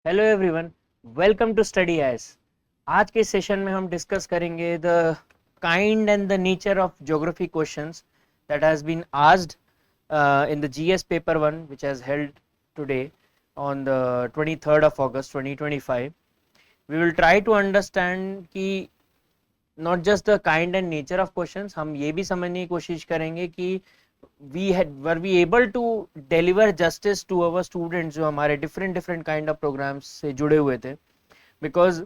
Hello everyone, welcome to study S. आज के session में हम डिस्कस करेंगे the kind and the nature of geography questions that has been asked in the GS paper 1 which has held today on the 23rd of August 2025. We will try to understand कि not just the kind and nature of questions, हम ये भी समझने की कोशिश करेंगे कि were we able to deliver justice to our students जो हमारे different kind of programs से जुड़े हुए थे, because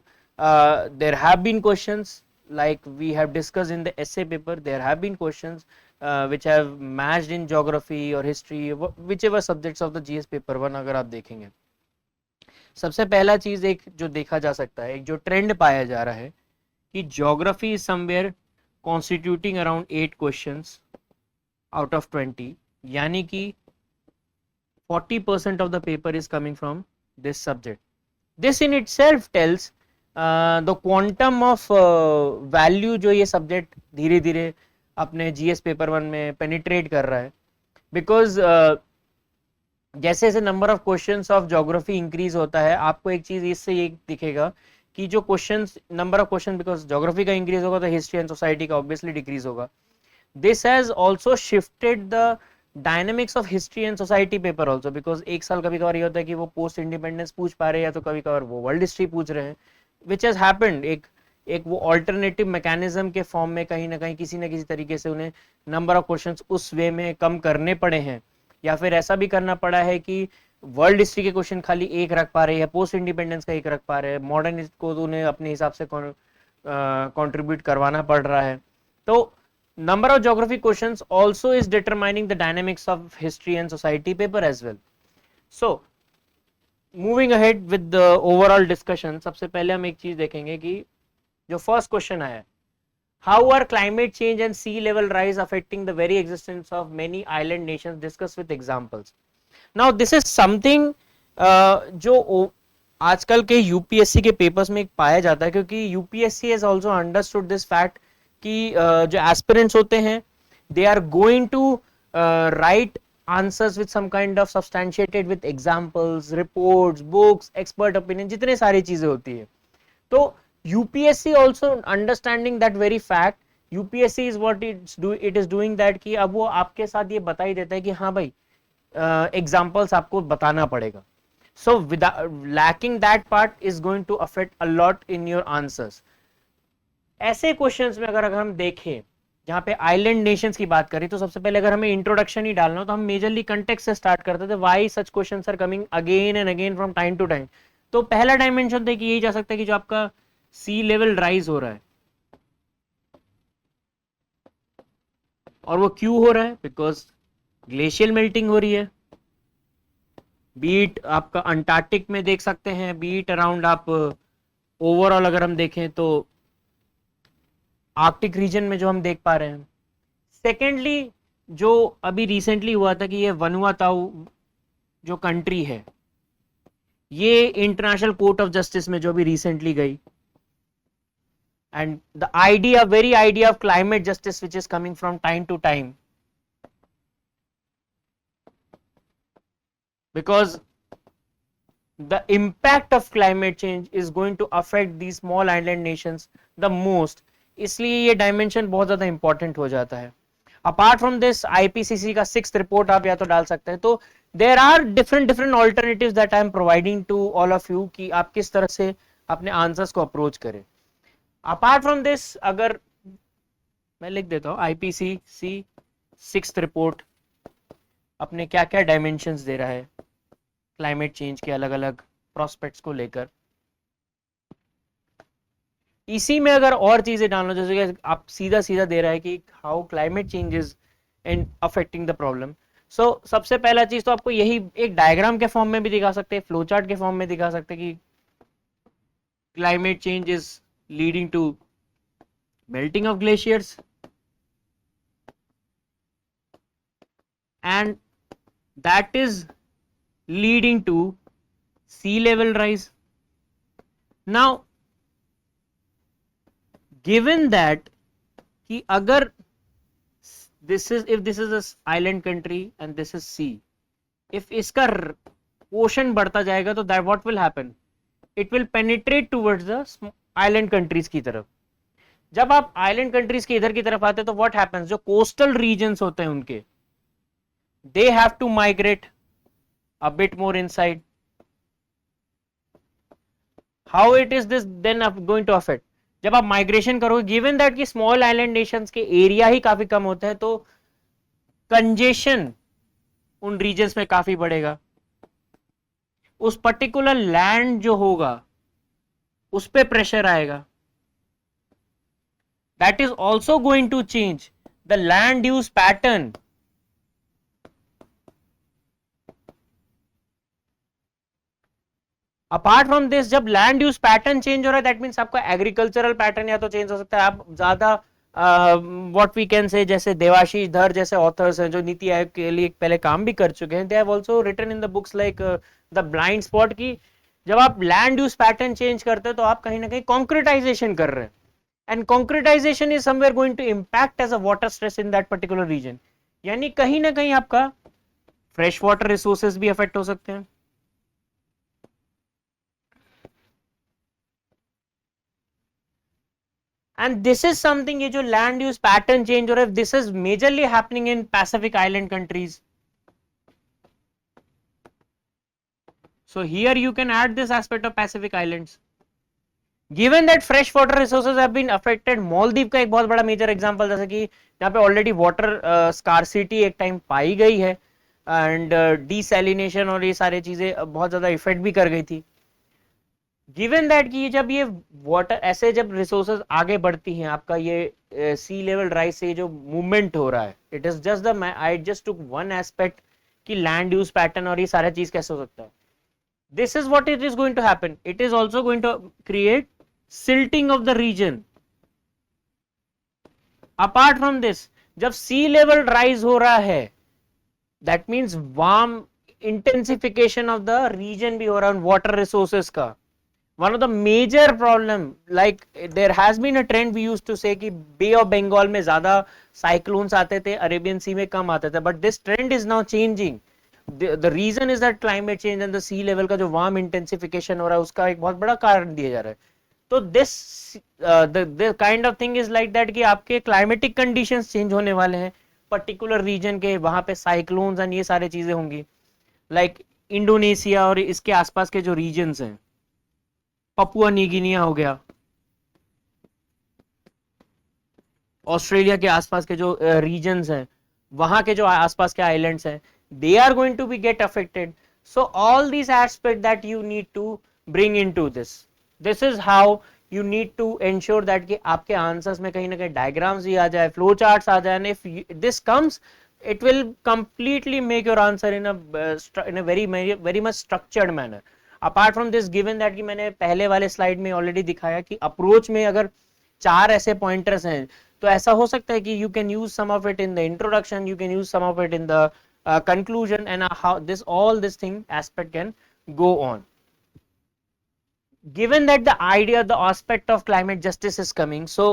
there have been questions like we have discussed in the essay paper. There have been questions which have matched in geography or history, whichever subjects of the GS paper 1 अगर आप देखेंगे। सबसे पहला चीज एक जो देखा जा सकता है, एक जो ट्रेंड पाया जा रहा है कि geography is somewhere constituting around 8 questions out of 20, यानी कि 40% of the paper is coming from this subject. This in itself tells the quantum of value जो ये subject धीरे धीरे अपने GS पेपर 1 में penetrate कर रहा है, because जैसे जैसे number of questions of geography increase होता है, आपको एक चीज इससे ये दिखेगा कि जो questions, number of question, because geography का इंक्रीज होगा तो हिस्ट्री एंड सोसाइटी का ऑब्वियसली डिक्रीज होगा। This has also shifted the dynamics of history and society paper also, because एक साल कभी कभार ये होता है कि वो पोस्ट इंडिपेंडेंस पूछ पा रहे हैं या तो कभी कभार वो वर्ल्ड हिस्ट्री पूछ रहे हैं, which has happened। एक वो ऑल्टरनेटिव मैकेनिज्म के फॉर्म में कहीं ना कहीं किसी ना किसी तरीके से उन्हें नंबर ऑफ क्वेश्चंस उस वे में कम करने पड़े हैं, या फिर ऐसा भी करना पड़ा है कि वर्ल्ड हिस्ट्री के क्वेश्चन खाली एक रख पा रहे हैं, पोस्ट इंडिपेंडेंस का एक रख पा रहे हैं, मॉडर्न को तो उन्हें अपने हिसाब से कंट्रीब्यूट करवाना पड़ रहा है। तो number of geography questions also is determining the dynamics of history and society paper as well. So moving ahead with the overall discussion, सबसे पहले हम एक चीज देखेंगे कि जो फर्स्ट क्वेश्चन है, how are climate change and sea level rise affecting the very existence of many island nations, discuss with examples. Now this is something जो आजकल के यूपीएससी के पेपर्स में पाया जाता है, क्योंकि UPSC has also understood this fact कि जो एस्पिरेंट्स होते हैं they are going to write answers with some kind of substantiated with examples, reports, books, expert opinion, जितने सारी चीजें होती है। तो UPSC also understanding that very fact, UPSC is what it is doing that कि अब वो आपके साथ ये बता ही देता है कि हाँ भाई एग्जांपल्स आपको बताना पड़ेगा। So lacking that part is going to affect a lot in your answers. ऐसे क्वेश्चंस में अगर हम देखें जहां पे आइलैंड नेशंस की बात करें, तो सबसे पहले अगर हमें इंट्रोडक्शन ही डालना हो तो हम मेजरली कंटेक्स्ट से स्टार्ट करते थे, why such questions are coming again and again from time to time. तो पहला डायमेंशन देखिए यही जा सकता है कि जो आपका सी लेवल राइज हो रहा है, और वो क्यों हो रहा है, बिकॉज ग्लेशियल मेल्टिंग हो रही है। बीट आपका अंटार्कटिक में देख सकते हैं, बीट अराउंड आप ओवरऑल अगर हम देखें तो आर्कटिक रीजन में जो हम देख पा रहे हैं। सेकेंडली जो अभी रिसेंटली हुआ था कि ये वनुआतु जो कंट्री है, ये इंटरनेशनल कोर्ट ऑफ जस्टिस में जो अभी रिसेंटली गई, and the idea, very idea of climate justice which is coming from time to time, because the impact of climate change is going to affect these small island nations the most, इसलिए ये dimension बहुत ज्यादा important हो जाता है। Apart from this IPCC का 6th report आप या तो डाल सकते हैं। तो there are different alternatives that I am providing to all of you कि आप किस तरह से अपने आंसर्स को अप्रोच करें। अपार्ट फ्रॉम दिस अगर मैं लिख देता हूं आईपीसीसी 6th रिपोर्ट अपने क्या क्या डायमेंशंस दे रहा है क्लाइमेट चेंज के अलग अलग प्रोस्पेक्ट्स को लेकर। इसी में अगर और चीजें डालना, जैसे कि आप सीधा सीधा दे रहा है कि how climate change is in affecting the problem. So सबसे पहला चीज तो आपको यही एक डायग्राम के फॉर्म में भी दिखा सकते हैं, फ्लो चार्ट के फॉर्म में दिखा सकते हैं कि climate change is leading to melting of glaciers and that is leading to sea level rise. Now given that कि अगर if this is a island country and this is sea, if इसका ocean बढ़ता जाएगा तो that what will happen, it will penetrate towards the island countries की तरफ। जब आप आइलैंड कंट्रीज के इधर की तरफ आते हैं तो व्हाट हैपेंस, जो कोस्टल रीजन्स होते हैं उनके, they have to migrate a bit more inside. How it is this then going to affect, जब आप माइग्रेशन करोगे, गिवन दैट कि स्मॉल आइलैंड नेशंस के एरिया ही काफी कम होते हैं, तो कंजेशन उन रीजन्स में काफी बढ़ेगा। उस पर्टिकुलर लैंड जो होगा उस पे प्रेशर आएगा। That is also going to change the land use pattern. Apart from this, जब लैंड यूज पैटर्न चेंज हो रहा है, दैट मीन्स आपका एग्रीकल्चरल पैटर्न या तो चेंज हो सकता है। आप ज्यादा व्हाट वी कैन से, जैसे देवाशीष धर जैसे ऑथर्स हैं जो नीति आयोग के लिए पहले काम भी कर चुके हैं, they have also written in the books like the blind spot, की जब आप लैंड यूज पैटर्न चेंज करते हैं तो आप कहीं ना कहीं कॉन्क्रीटाइजेशन कर रहे हैं, and concretization is somewhere going to impact as a water stress in that particular region. यानी कहीं ना कहीं आपका फ्रेश वाटर रिसोर्सेज भी अफेक्ट हो सकते हैं। एंड दिस इज समथिंग, ये जो लैंड यूज पैटर्न चेंज हो रहा है, this is majorly happening in Pacific island countries. So here you can add this aspect of Pacific Islands. Given that fresh water resources have been affected, Maldives का एक बहुत बड़ा major example, जैसे कि यहाँ पे ऑलरेडी वाटर स्कार्सिटी एक time पाई गई है, एंड डीसैलिनेशन और ये सारी चीजें बहुत ज्यादा इफेक्ट भी कर गई थी। गिवन दैट कि जब ये वाटर ऐसे जब रिसोर्सेज आगे बढ़ती हैं, आपका ये सी लेवल राइज से जो मूवमेंट हो रहा है, it is just the, I just took one aspect कि लैंड यूज पैटर्न और ये सारा चीज कैसे हो सकता है। This is what it is going to happen. It is also going to create silting of the region. Apart from this, जब sea level rise हो रहा है, that means warm intensification of the region भी हो रहा है, water resources का। One of the major problem, like there has been a trend we used to say कि Bay of Bengal में ज्यादा cyclones आते थे, Arabian Sea में कम आते थे, but this trend is now changing. The reason is that climate change and the sea level का जो warm intensification हो रहा है उसका एक बहुत बड़ा कारण दिया जा रहा है। तो this the kind of thing is like that कि आपके climatic conditions change होने वाले हैं particular region के, वहां पे cyclones and ये सारे चीजें होंगी, like इंडोनेशिया और इसके आसपास के जो regions हैं, पपुआ न्यू गिनिया हो गया, ऑस्ट्रेलिया के आसपास के जो regions हैं, वहां के जो आसपास के आइलैंड्स हैं, they are going to be get affected. So all these aspects that you need to bring into this is how you need to ensure that कि आपके आंसर्स में कहीं ना कहीं डायग्राम्स भी आ जाए, फ्लो चार्ट्स आ जाए, and if this comes, it will completely make your answer in a very much structured manner. Apart from this, given that कि मैंने पहले वाले स्लाइड में ऑलरेडी दिखाया कि अप्रोच में अगर 4 ऐसे पॉइंटर्स हैं, तो ऐसा हो सकता है कि you can use some of it in the introduction, you can use some of it in the conclusion, and how all this thing aspect can go on. Given that the idea, the aspect of climate justice is coming, so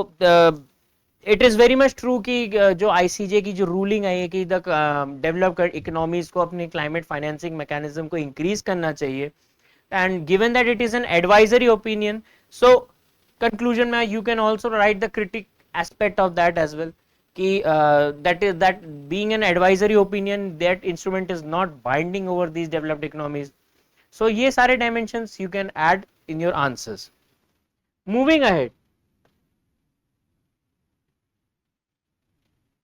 it is very much true कि जो ICJ की जो ruling आई है कि the developed economies को अपने climate financing mechanism को increase करना चाहिए, and given that it is an advisory opinion, so conclusion में you can also write the critic aspect of that as well, कि that being an advisory opinion, that instrument is not binding over these developed economies. So ये सारे dimensions you can add in your answers. Moving ahead,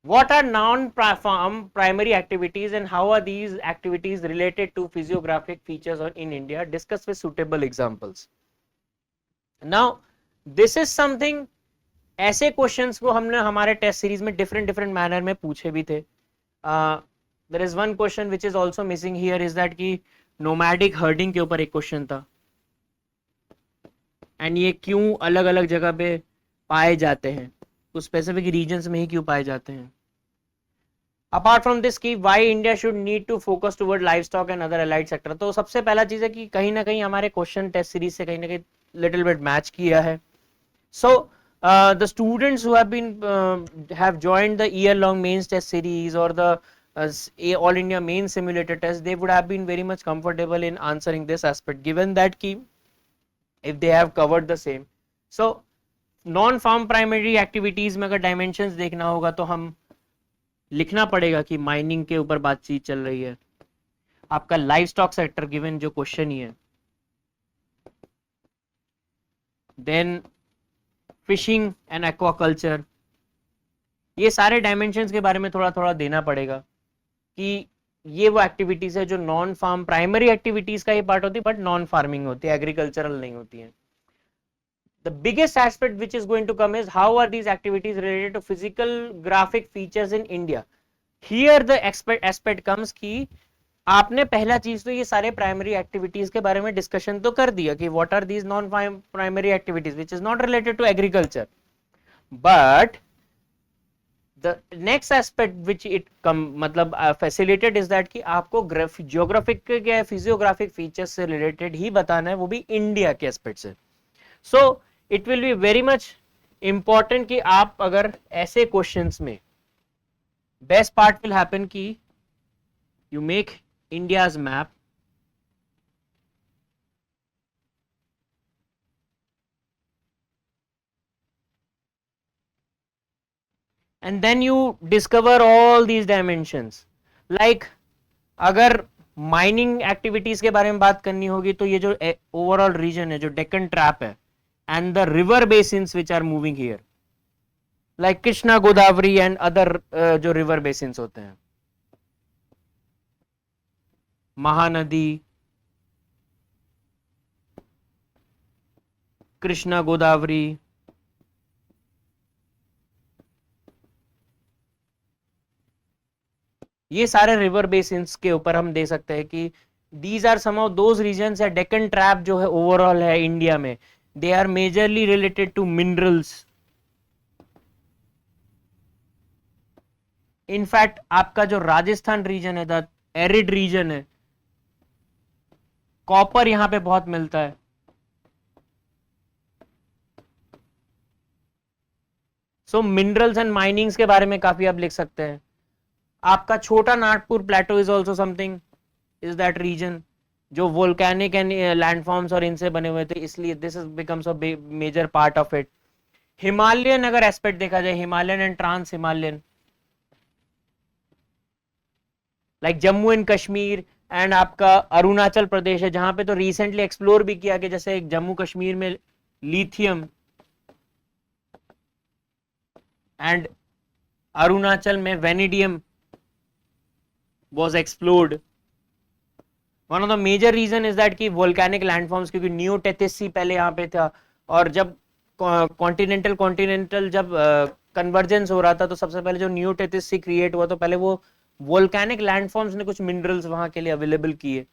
what are non-farm primary activities and how are these activities related to physiographic features in India? Discuss with suitable examples. Now this is something, ऐसे questions को हमने हमारे test series में different manner में पूछे भी थे। There is one question which is also missing here, is that कि नोमैडिक हर्डिंग के ऊपर एक क्वेश्चन था, एंड ये क्यों अलग अलग जगह पे पाए जाते हैं, कुछ स्पेसिफिक रीजन्स में ही क्यों पाए जाते हैं। अपार्ट फ्रॉम दिस कि why India should need to focus toward livestock and other allied sector, तो सबसे पहला चीज है कि कहीं ना कहीं हमारे क्वेश्चन टेस्ट सीरीज से कहीं ना कहीं लिटिल बिट मैच किया है। सो the students who have joined the year-long mains test series or the All India main simulator test, they would have been very much comfortable in answering this aspect, given that ki if they have covered the same. So non farm primary activities में अगर dimensions देखना होगा तो हम लिखना पड़ेगा कि mining के ऊपर बातचीत चल रही है, आपका लाइव स्टॉक सेक्टर गिवन जो क्वेश्चन ही है, देन फिशिंग एंड एक्वाकल्चर, ये सारे डायमेंशंस के बारे में थोड़ा थोड़ा देना पड़ेगा कि ये वो एक्टिविटीज है जो नॉन फार्म प्राइमरी एक्टिविटीज का ही पार्ट होती है बट नॉन फार्मिंग होती है, एग्रीकल्चरल नहीं होती है. The biggest aspect which is going to come is how are these activities related to physical graphic features in India. Here the aspect comes कि आपने पहला चीज तो ये सारे प्राइमरी एक्टिविटीज के बारे में डिस्कशन तो कर दिया कि what are these non primary activities which is not related to agriculture, but the next aspect which it come मतलब फैसिलिटेड इज दैट कि आपको जियोग्राफिक या फिजियोग्राफिक फीचर्स से रिलेटेड ही बताना है, वो भी इंडिया के एस्पेक्ट से. So it will be very much important कि आप अगर ऐसे क्वेश्चंस में बेस्ट पार्ट विल हैपन कि you make India's map and then you discover all these dimensions. Like अगर माइनिंग एक्टिविटीज के बारे में बात करनी होगी तो ये जो ओवरऑल रीजन है, जो डेक्कन ट्रैप है, and the river basins which are moving here like Krishna, Godavari and other जो river basins होते हैं, महानदी, कृष्णा, गोदावरी, ये सारे रिवर बेसिन्स के ऊपर हम दे सकते हैं कि these are some of those regions है. डेक्कन ट्रैप जो है ओवरऑल है इंडिया में, they are majorly related to minerals. in fact आपका जो राजस्थान रीजन है, द एरिड रीजन है, कॉपर यहां पे बहुत मिलता है. सो मिनरल्स एंड माइनिंग्स के बारे में काफी आप लिख सकते हैं. आपका Chota Nagpur plateau is also something, is that region जो वोल्केनिक एंड लैंडफॉर्म्स और इनसे बने हुए थे, इसलिए this is becomes a major part of it. Himalayan अगर एस्पेक्ट देखा जाए, Himalayan and trans Himalayan, like Jammu and Kashmir and आपका अरुणाचल प्रदेश है, जहां पे तो रिसेंटली एक्सप्लोर भी किया कि जैसे जम्मू कश्मीर में लिथियम एंड अरुणाचल में vanadium was explored. One of the major reason is that कि volcanic landforms, क्योंकि न्यूटेथिस पहले यहाँ पे था, और जब कॉन्टिनेंटल जब कन्वर्जेंस हो रहा था तो सबसे पहले जो न्यूटेथिस क्रिएट हुआ तो पहले वो वोल्केनिक लैंडफॉर्म्स ने कुछ मिनरल्स वहां के लिए अवेलेबल किए.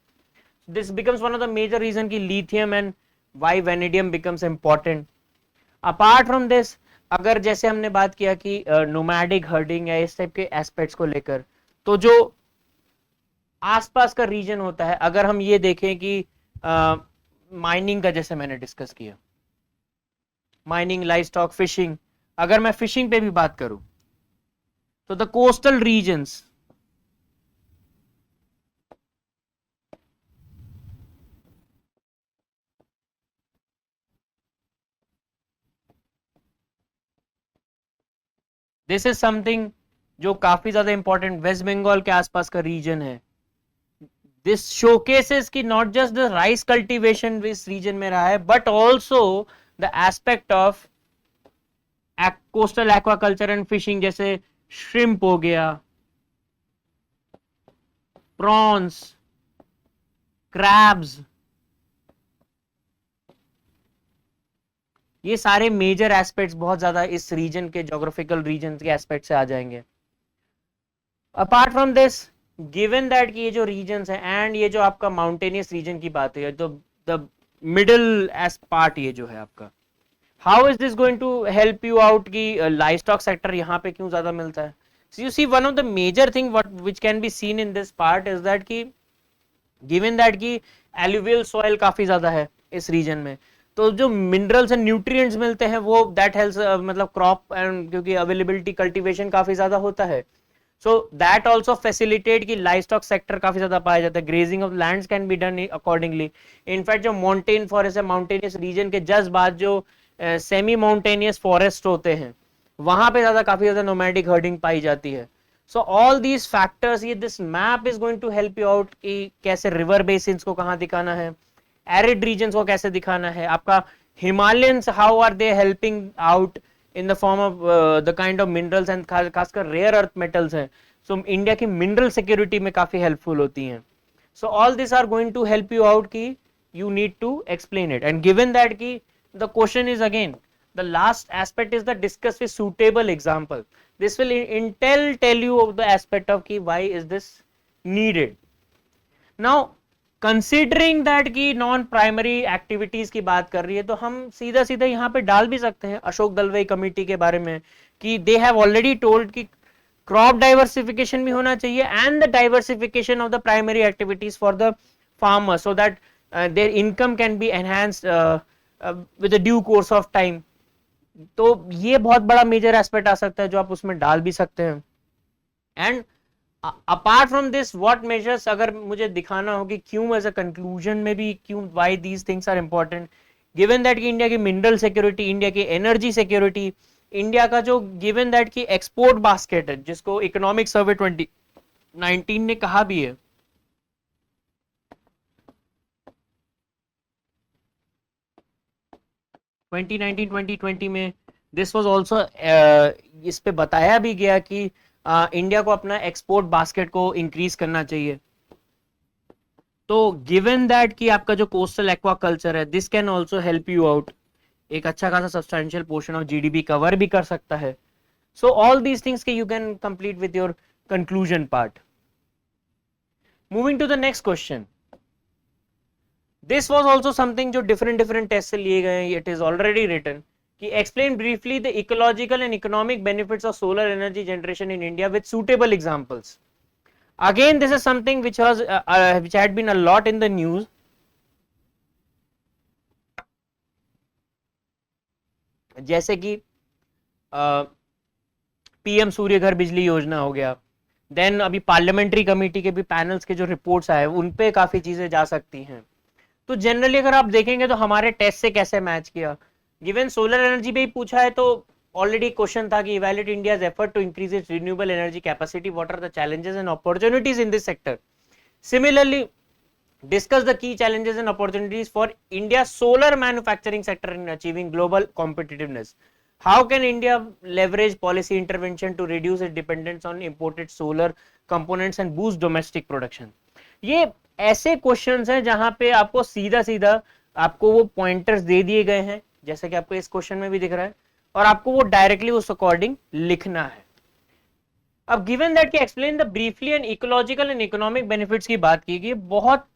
This becomes one of the major region कि lithium and Y vanadium becomes important. Apart from this, अगर जैसे हमने बात किया कि नोमैडिक हर्डिंग या इस टाइप के एस्पेक्ट्स को लेकर, तो जो आसपास का रीजन होता है, अगर हम ये देखें कि माइनिंग का जैसे मैंने डिस्कस किया, माइनिंग, लाइव स्टॉक, फिशिंग, अगर मैं फिशिंग पे भी बात करूं तो the coastal regions, this is something जो काफी ज्यादा इंपॉर्टेंट वेस्ट बंगाल के आसपास का रीजन है. दिस शोकेसेस कि not just the rice cultivation इस रीजन में रहा है, but also the aspect of coastal aquaculture and fishing, जैसे श्रिम्प हो गया, प्रॉन्स, क्रैब्स, ये सारे मेजर एस्पेक्ट्स बहुत ज्यादा इस रीजन के, ज्योग्राफिकल रीजन के एस्पेक्ट से आ जाएंगे. Apart from this, given that कि ये जो रीजन्स हैं एंड ये जो आपका माउंटेनियस रीजन की बात है, तो द मिडल एस पार्ट ये जो है आपका, how is this going to help you out कि लाइव स्टॉक सेक्टर यहाँ पे क्यों ज्यादा मिलता है. So you see one of the major thing which can be seen in this part is that कि गिवन दैट कि एलुवियल सॉइल काफी ज्यादा है इस रीजन में, तो जो मिनरल्स एंड न्यूट्रिएंट्स मिलते हैं वो दैट हेल्प्स मतलब क्रॉप एंड, क्योंकि अवेलेबिलिटी कल्टीवेशन काफी ज्यादा होता है, सो दैट ऑल्सो फैसिलिटेट कि लाइफ स्टॉक सेक्टर काफी ज्यादा पाया जाता है, grazing of lands can be done accordingly. In fact जो माउंटेन फॉरेस्ट है, माउंटेनियस रीजन के जस्ट बाद जो सेमी माउंटेनियस फॉरेस्ट होते हैं, वहां पे ज्यादा काफी ज्यादा नोमैडिक हर्डिंग पाई जाती है। सो ऑल दीज फैक्टर्स, ये this map is going to help you out कि कैसे रिवर बेसिन्स को कहाँ दिखाना है, एरिड रीजन्स को कैसे दिखाना है, आपका Himalayans how are they helping out in the form of the kind of minerals and खासकर rare earth metals हैं, so इंडिया की mineral security में काफी helpful होती हैं। so all these are going to help you out कि you need to explain it, and given that कि the question is again the last aspect is the discuss with suitable example, this will tell you of the aspect of कि why is this needed। now considering that की non primary activities की बात कर रही है, तो हम सीधा सीधा यहाँ पे डाल भी सकते हैं अशोक दलवई कमेटी के बारे में कि दे हैव ऑलरेडी टोल्ड कि क्रॉप डाइवर्सिफिकेशन भी होना चाहिए and the diversification of the primary activities for the farmer so that there income can be enhanced with the due course of time. तो ये बहुत बड़ा मेजर एस्पेक्ट आ सकता है जो आप उसमें डाल भी सकते हैं। And apart from this what measures, अगर मुझे दिखाना हो कि क्यों एज अ कंक्लूजन में भी क्यों why these things are important, given that कि इंडिया की मिनरल सिक्योरिटी, इंडिया की एनर्जी सिक्योरिटी, इंडिया का जो गिवन दैट की एक्सपोर्ट बास्केट है जिसको इकोनॉमिक सर्वे 2019 ने कहा भी है, 2019-2020 में दिस वाज आल्सो इस पे बताया भी गया कि इंडिया को अपना एक्सपोर्ट बास्केट को इंक्रीज करना चाहिए। तो गिवन दैट कि आपका जो कोस्टल एक्वाकल्चर है, this can also help you out, एक अच्छा खासा substantial portion of GDP cover भी कर सकता है। सो ऑल दीज थिंग्स के you can complete with your conclusion part. Moving to the next question, this was also something जो different test से लिए गए हैं। इट इज ऑलरेडी रिटन कि explain briefly the ecological and economic benefits of solar energy generation in India with suitable examples. Again, this is something which had been a lot in the news. जैसे कि PM सूर्य घर बिजली योजना हो गया, then अभी parliamentary committee के भी पैनल्स के जो रिपोर्ट्स आए उन पे काफी चीजें जा सकती हैं। तो जनरली अगर आप देखेंगे तो हमारे टेस्ट से कैसे मैच किया, गिवन सोलर एनर्जी पे ही पूछा है, तो ऑलरेडी क्वेश्चन था कि evaluate India's effort to increase its renewable energy capacity, what are the challenges and opportunities in this sector. Similarly discuss the key challenges and opportunities for India's solar manufacturing sector in achieving global competitiveness. How can India leverage policy intervention to reduce its dependence on imported solar components and boost domestic production? ये ऐसे questions हैं जहां पे आपको सीधा सीधा आपको वो पॉइंटर्स दे दिए गए हैं जैसे कि आपको इस क्वेश्चन में भी दिख रहा है, और आपको वो डायरेक्टली उस अकॉर्डिंग लिखना है। अब गिवन दैट कि explain the briefly and ecological and economic benefits की बात की गई, बहुत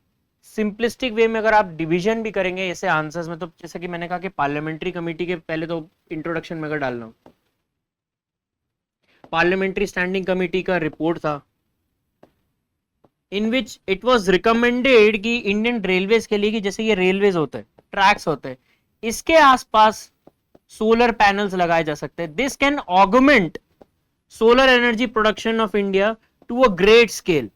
सिंपलिस्टिक वे में अगर आप डिवीजन भी करेंगे ऐसे आंसर्स में, तो जैसे कि मैंने कहा कि पार्लियामेंट्री कमेटी के पहले तो इंट्रोडक्शन में अगर डालना, पार्लियामेंट्री स्टैंडिंग कमेटी का रिपोर्ट था इन विच इट वाज रिकमेंडेड कि इंडियन रेलवेज के लिए कि जैसे ये रेलवेज होते हैं, ट्रैक्स होते हैं, इसके आसपास सोलर पैनल्स लगाए जा सकते हैं। This can augment solar energy production of India to a great scale,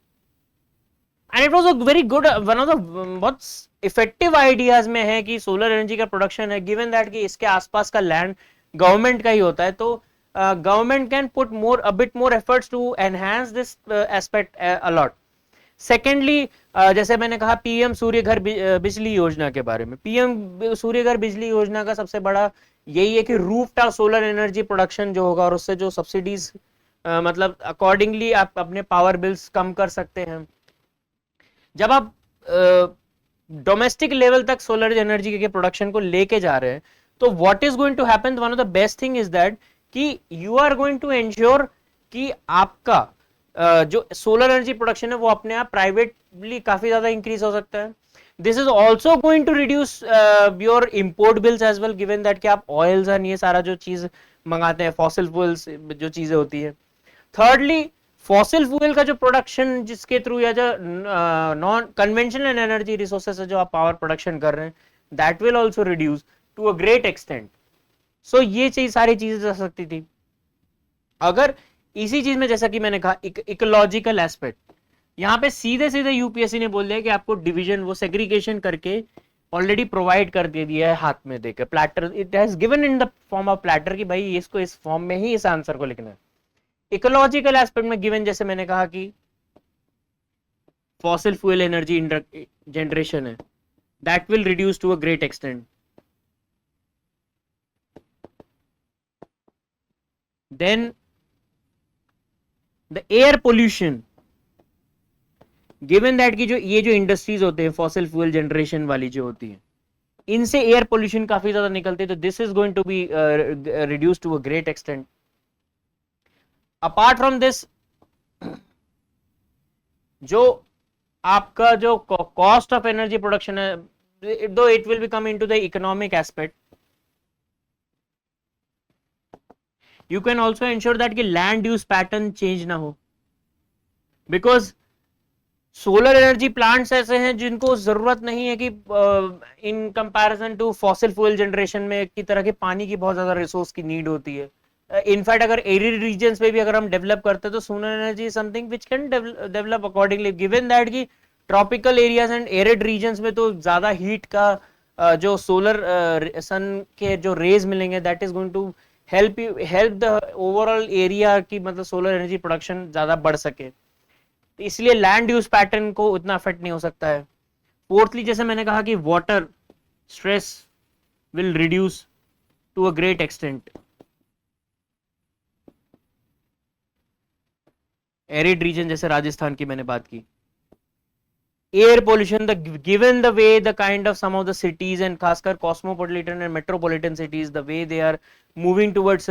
and it was a very good, one of the बहुत इफेक्टिव आइडियाज में है कि सोलर एनर्जी का प्रोडक्शन है, गिवन दैट कि इसके आसपास का लैंड गवर्नमेंट का ही होता है, तो government can put more a bit more efforts to enhance this aspect a lot. Secondly, जैसे मैंने कहा पीएम सूर्य घर बिजली योजना के बारे में, पीएम सूर्य घर बिजली योजना का सबसे बड़ा यही है कि रूफटॉप सोलर एनर्जी प्रोडक्शन जो होगा और उससे जो सब्सिडीज मतलब अकॉर्डिंगली आप अपने पावर बिल्स कम कर सकते हैं। जब आप डोमेस्टिक लेवल तक सोलर एनर्जी के प्रोडक्शन को लेके जा रहे हैं, तो what is going to happen, one of the best thing is that कि you are going to ensure कि आपका जो सोलर एनर्जी प्रोडक्शन है वो अपने आप प्राइवेटली काफी ज्यादा इंक्रीज हो सकता है। This is also going to reduce your import bills as well, given that कि आप ऑयल्स एंड ये सारा जो चीज मंगाते हैं, फॉसिल फ्यूल्स जो चीजें होती है। थर्डली, फॉसिल फ्यूल का जो प्रोडक्शन जिसके थ्रू या जो नॉन कन्वेंशनल एनर्जी रिसोर्सेज से जो आप पावर प्रोडक्शन कर रहे हैं, that will also reduce to a great extent. So ये चीज सारी चीजें जा सकती थी। अगर इसी चीज में जैसा कि मैंने कहा इकोलॉजिकल एस्पेक्ट, यहाँ पे सीधे सीधे यूपीएससी ने बोल दिया कि आपको डिवीजन वो सेग्रीगेशन करके ऑलरेडी प्रोवाइड कर दे दिया है हाथ में देकर, platter it has given in the form of platter कि भाई इसको इस फॉर्म में ही इस आंसर को लिखना है। इकोलॉजिकल एस्पेक्ट में गिवन जैसे मैंने कहा कि फॉसिल फ्यूल एनर्जी जनरेशन है, that will reduce to a great extent. Then the air pollution, given that कि जो ये जो इंडस्ट्रीज होते हैं फॉसिल फ्यूल जनरेशन वाली जो होती है, इनसे एयर पोल्यूशन काफी ज्यादा निकलते हैं, तो this is going to be reduce to a great extent. Apart from this, जो आपका जो कॉस्ट ऑफ एनर्जी प्रोडक्शन है, though it will be come into the economic aspect, you can also ensure that कि land use pattern change ना हो, because solar energy plants ऐसे हैं जिनको जरूरत नहीं है कि in comparison to fossil fuel generation में की तरह के पानी की बहुत ज्यादा रिसोर्स की नीड होती है। इनफैक्ट अगर एरिड रीजन्स पे भी अगर हम डेवलप करते हैं तो solar energy is something which can develop accordingly, given that कि tropical areas and arid regions में तो ज्यादा हीट का जो सोलर सन के जो रेज मिलेंगे that is going to help the overall area की मतलब सोलर एनर्जी प्रोडक्शन ज्यादा बढ़ सके, तो इसलिए लैंड यूज पैटर्न को उतना अफेक्ट नहीं हो सकता है। फोर्थली जैसे मैंने कहा कि water stress will reduce to a great extent. Arid region जैसे राजस्थान की मैंने बात की। Air pollution, the given the way the kind of some of the cities and खासकर cosmopolitan and metropolitan cities, the way they are moving towards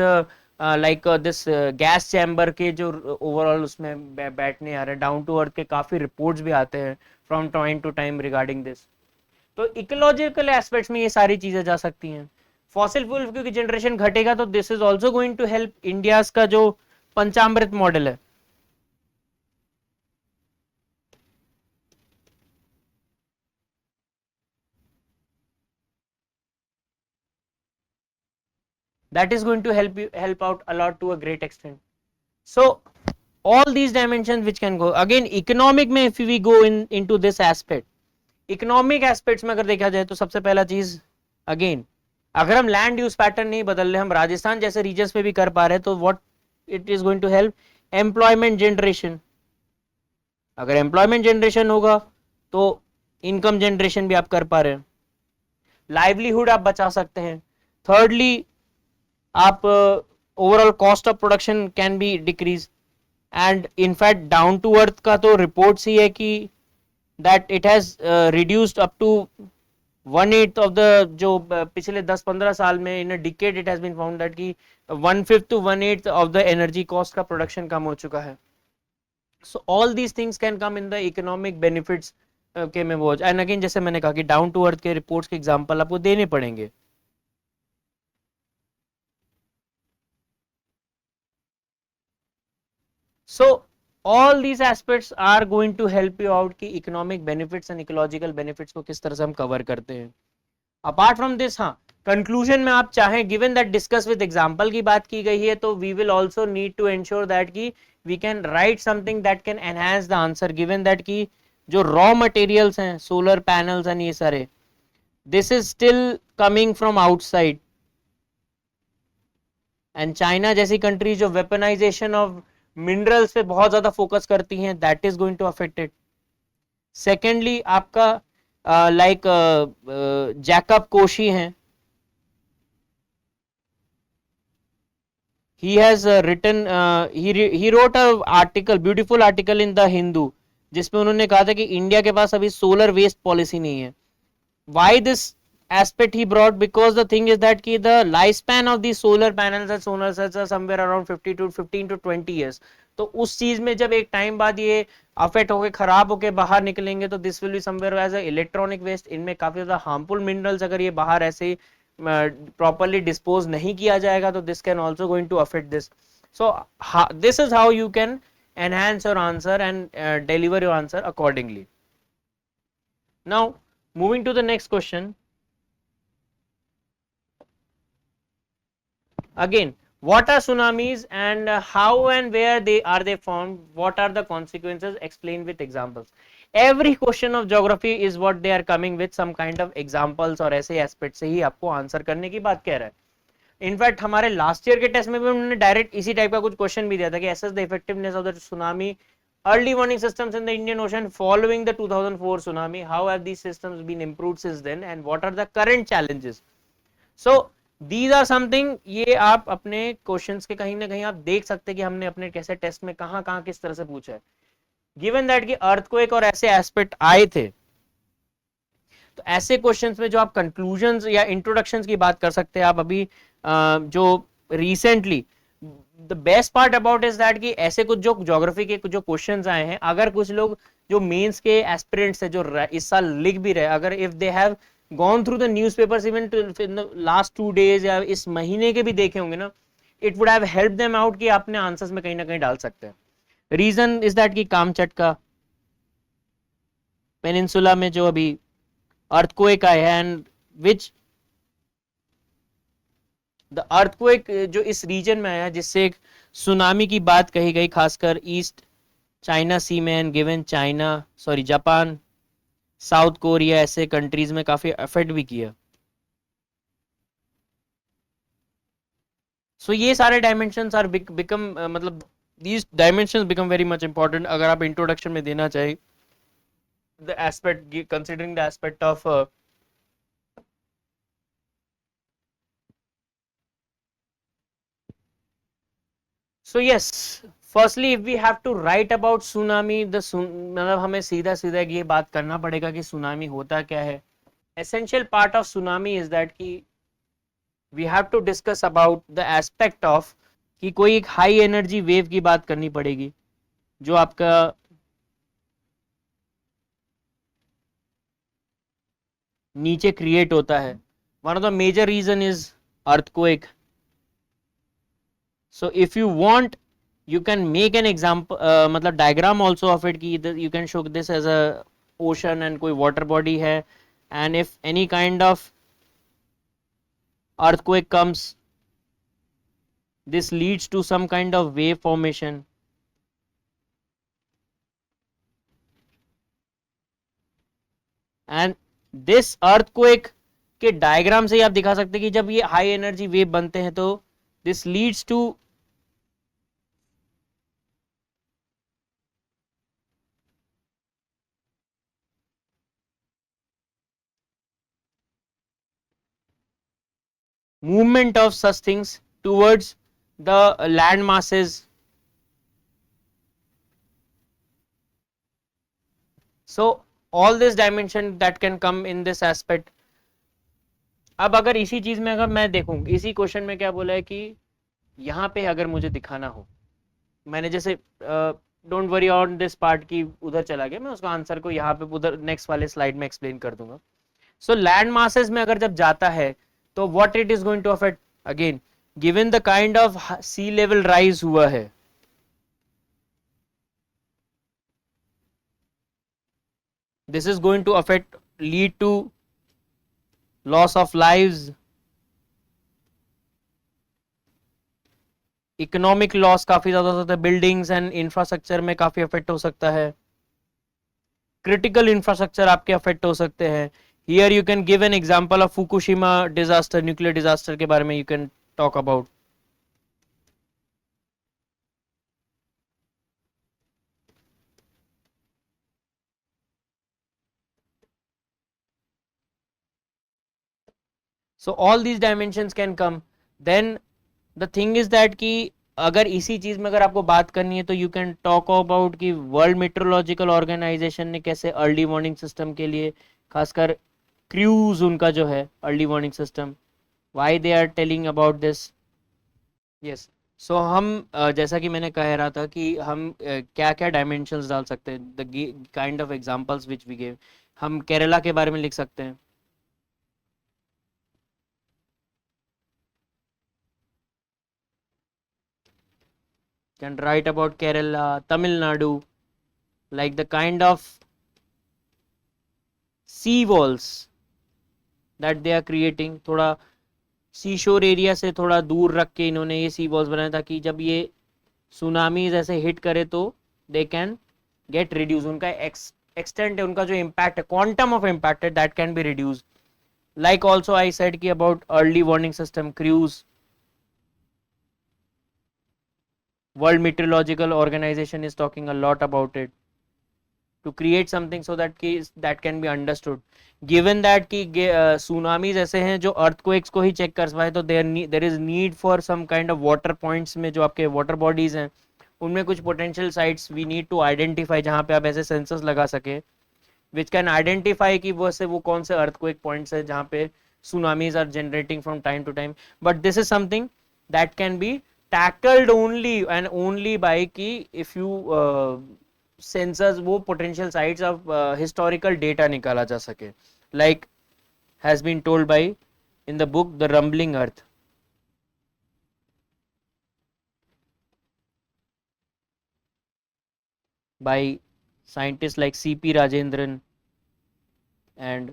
like this gas chamber के जो overall उसमें बैठने आ रहे हैं, डाउन टू अर्थ के काफी reports भी आते हैं from time to time regarding this. तो इकोलॉजिकल एस्पेक्ट्स में ये सारी चीजें जा सकती हैं। फॉसिल फ्यूल क्योंकि जनरेशन घटेगा तो this is also going to help India का जो पंचामृत मॉडल है, that is going to help out a lot to a great extent. So all these dimensions which can go again economic में, if we go into this aspect, economic aspects में अगर देखा जाए तो सबसे पहला चीज अगेन, अगर हम लैंड यूज पैटर्न नहीं बदल रहे, हम राजस्थान जैसे रीजन्स पे भी कर पा रहे हैं, तो what it is going to help, employment generation. अगर एम्प्लॉयमेंट जनरेशन होगा तो इनकम जनरेशन भी आप कर पा रहे हैं, लाइवलीहुड आप बचा सकते हैं। थर्डली आप overall cost of production can be decrease, and in fact down to earth का तो रिपोर्ट्स ही है कि that it has reduced up to 1/8 of the जो पिछले 10-15 साल में in a decade it has been found that कि 1/5 to 1/8 of the energy cost का प्रोडक्शन कम हो चुका है। So all these things can come in the economic benefits के में वो, एंड अगेन जैसे मैंने कहा कि डाउन टू अर्थ के रिपोर्ट्स के एग्जांपल आपको देने पड़ेंगे। So all these aspects are going to help you out कि economic benefits and ecological benefits को किस तरह से हम cover करते हैं। Apart from this, हाँ, conclusion में आप चाहें given that discuss with example की बात की गई है, तो we will also need to ensure that कि we can write something that can enhance the answer, given that कि जो raw materials हैं solar panels and ये सारे, this is still coming from outside, and China जैसी country जो weaponization of minerals पे बहुत ज्यादा फोकस करती हैं, that is going to affect it. Secondly आपका लाइक जैकब कोशी हैं, he has written he wrote a article, beautiful article in the Hindu, जिसमें उन्होंने कहा था कि इंडिया के पास अभी सोलर वेस्ट पॉलिसी नहीं है। why this aspect he brought, because the thing is that ki the lifespan of these solar panels and solar cells are somewhere around 15 to 20 years, तो उस चीज में जब एक टाइम बाद ये अफेक्ट होके खराब होके बाहर निकलेंगे तो this will be somewhere as a electronic waste, इनमें काफी ज्यादा हार्मफुल मिनरल्स अगर ये बाहर ऐसे प्रॉपरली डिस्पोज नहीं किया जाएगा तो this can also going to affect this. So this is how you can enhance your answer and deliver your answer accordingly. Now moving to the next question, again what are tsunamis and how and where they formed, what are the consequences, explain with examples. Every question of geography is what they are coming with some kind of examples और ऐसे aspect से ही आपको answer करने की बात कह रहा है. इनफैक्ट हमारे लास्ट ईयर के टेस्ट में भी उन्होंने डायरेक्ट इसी टाइप का कुछ क्वेश्चन भी दिया था कि assess the effectiveness of the tsunami early warning systems in the Indian Ocean following the 2004 tsunami. How have these systems been improved since then and what are the current challenges? So these are something, ये आप अपने questions के कहीं ना कहीं आप देख सकते हैं कि हमने अपने कैसे टेस्ट में कहां कहां किस तरह से पूछा है. गिवन दैट कि अर्थक्वेक और ऐसे एस्पेक्ट आए थे, तो ऐसे क्वेश्चंस में जो आप कंक्लूजन्स या इंट्रोडक्शंस की बात कर सकते हैं आप अभी जो recently the best part about is that कि ऐसे कुछ जो ज्योग्राफी के कुछ जो क्वेश्चंस आए हैं, अगर कुछ लोग जो मेंस के एस्पिरेंट्स है जो इस साल लिख भी रहे, अगर if they have gone through the newspapers even last 2 days या इस महीने के भी देखे होंगे ना, it would have help them out कि आपने आंसर्स में कहीं ना कहीं डाल सकते हैं. रीजन इज दैट कि कामचटका पेनिनसुला में जो अभी अर्थक्वेक आया है एंड विच द अर्थक्वेक जो इस रीजन में आया जिससे एक सुनामी की बात कही गई, खासकर ईस्ट चाइना सी में and given China Japan south Korea ऐसे कंट्रीज में काफी अफेक्ट भी किया. सो ये सारे डायमेंशंस आर बिकम मतलब these dimensions become very much important अगर आप इंट्रोडक्शन में देना चाहें the aspect, considering the aspect of so yes, firstly if we have to write about tsunami, the मतलब हमें सीधा सीधा ये बात करना पड़ेगा कि सुनामी होता क्या है. essential part of tsunami is that कि we have to discuss about the aspect of कि कोई एक हाई एनर्जी वेव की बात करनी पड़ेगी जो आपका नीचे क्रिएट होता है. One of the major reason is earthquake. so if you want you can make an example मतलब diagram also of it कि you can show this as a ocean and कोई water body है and if any kind of earthquake comes this leads to some kind of wave formation and this earthquake के diagram से ही आप दिखा सकते हैं कि जब ये हाई एनर्जी वेव बनते हैं तो this leads to movement of such things towards the land masses. So all this dimension that can come in this aspect. अब अगर इसी चीज में अगर मैं देखूं, इसी क्वेश्चन में क्या बोला है कि यहाँ पे अगर मुझे दिखाना हो, मैंने जैसे don't worry on this part की उधर चला गया, मैं उसका आंसर को यहाँ पे उधर नेक्स्ट वाले स्लाइड में एक्सप्लेन कर दूंगा. सो लैंड मासेस में अगर जब जाता है तो what it is going to affect, again given the kind of sea level rise हुआ है, this is going to affect, lead to loss of lives, economic loss काफी ज्यादा हो सकता है, बिल्डिंग्स एंड इंफ्रास्ट्रक्चर में काफी अफेक्ट हो सकता है, क्रिटिकल इंफ्रास्ट्रक्चर आपके अफेक्ट हो सकते हैं. Here you can give an example of Fukushima disaster, nuclear disaster के बारे में you can talk about. so all these dimensions can come. then the thing is that कि अगर इसी चीज में अगर आपको बात करनी है तो यू कैन टॉक अबाउट कि वर्ल्ड मेट्रोलॉजिकल ऑर्गेनाइजेशन ने कैसे अर्ली वार्निंग सिस्टम के लिए, खासकर क्रूज उनका जो है early warning system, why they are telling about this. Yes, so हम जैसा कि मैंने कह रहा था कि हम क्या क्या डायमेंशंस डाल सकते हैं, the kind of examples which we give. हम केरला के बारे में लिख सकते हैं, can write about Kerala, Tamil Nadu, like the kind of sea walls that they are creating. थोड़ा सी शोर एरिया से थोड़ा दूर रख के इन्होंने ये सी वॉल्स बनाया ताकि जब ये सुनामीज ऐसे हिट करे तो दे कैन गेट रिड्यूस, उनका एक्सटेंट है, उनका जो इम्पैक्ट है, क्वांटम ऑफ इम्पैक्ट है, that can be reduce. Like also I said की अबाउट अर्ली वार्निंग सिस्टम, क्रूज, World Meteorological Organization is talking a lot about it to create something so that can be understood. Given that कि tsunamis ऐसे हैं जो earthquakes को ही check कर पाए, तो there is need for some kind of water points में जो आपके water bodies हैं उनमें कुछ potential sites we need to identify जहाँ पे आप ऐसे sensors लगा सके which can identify कि वो कौन से earthquake points है जहाँ पे tsunamis are generating from time to time. But this is something that can be tackled only and only by कि if you सेंसर्स, वो potential sites of historical data निकाला जा सके, like has been told by in the book the Rumbling Earth by scientist like C P Rajendran and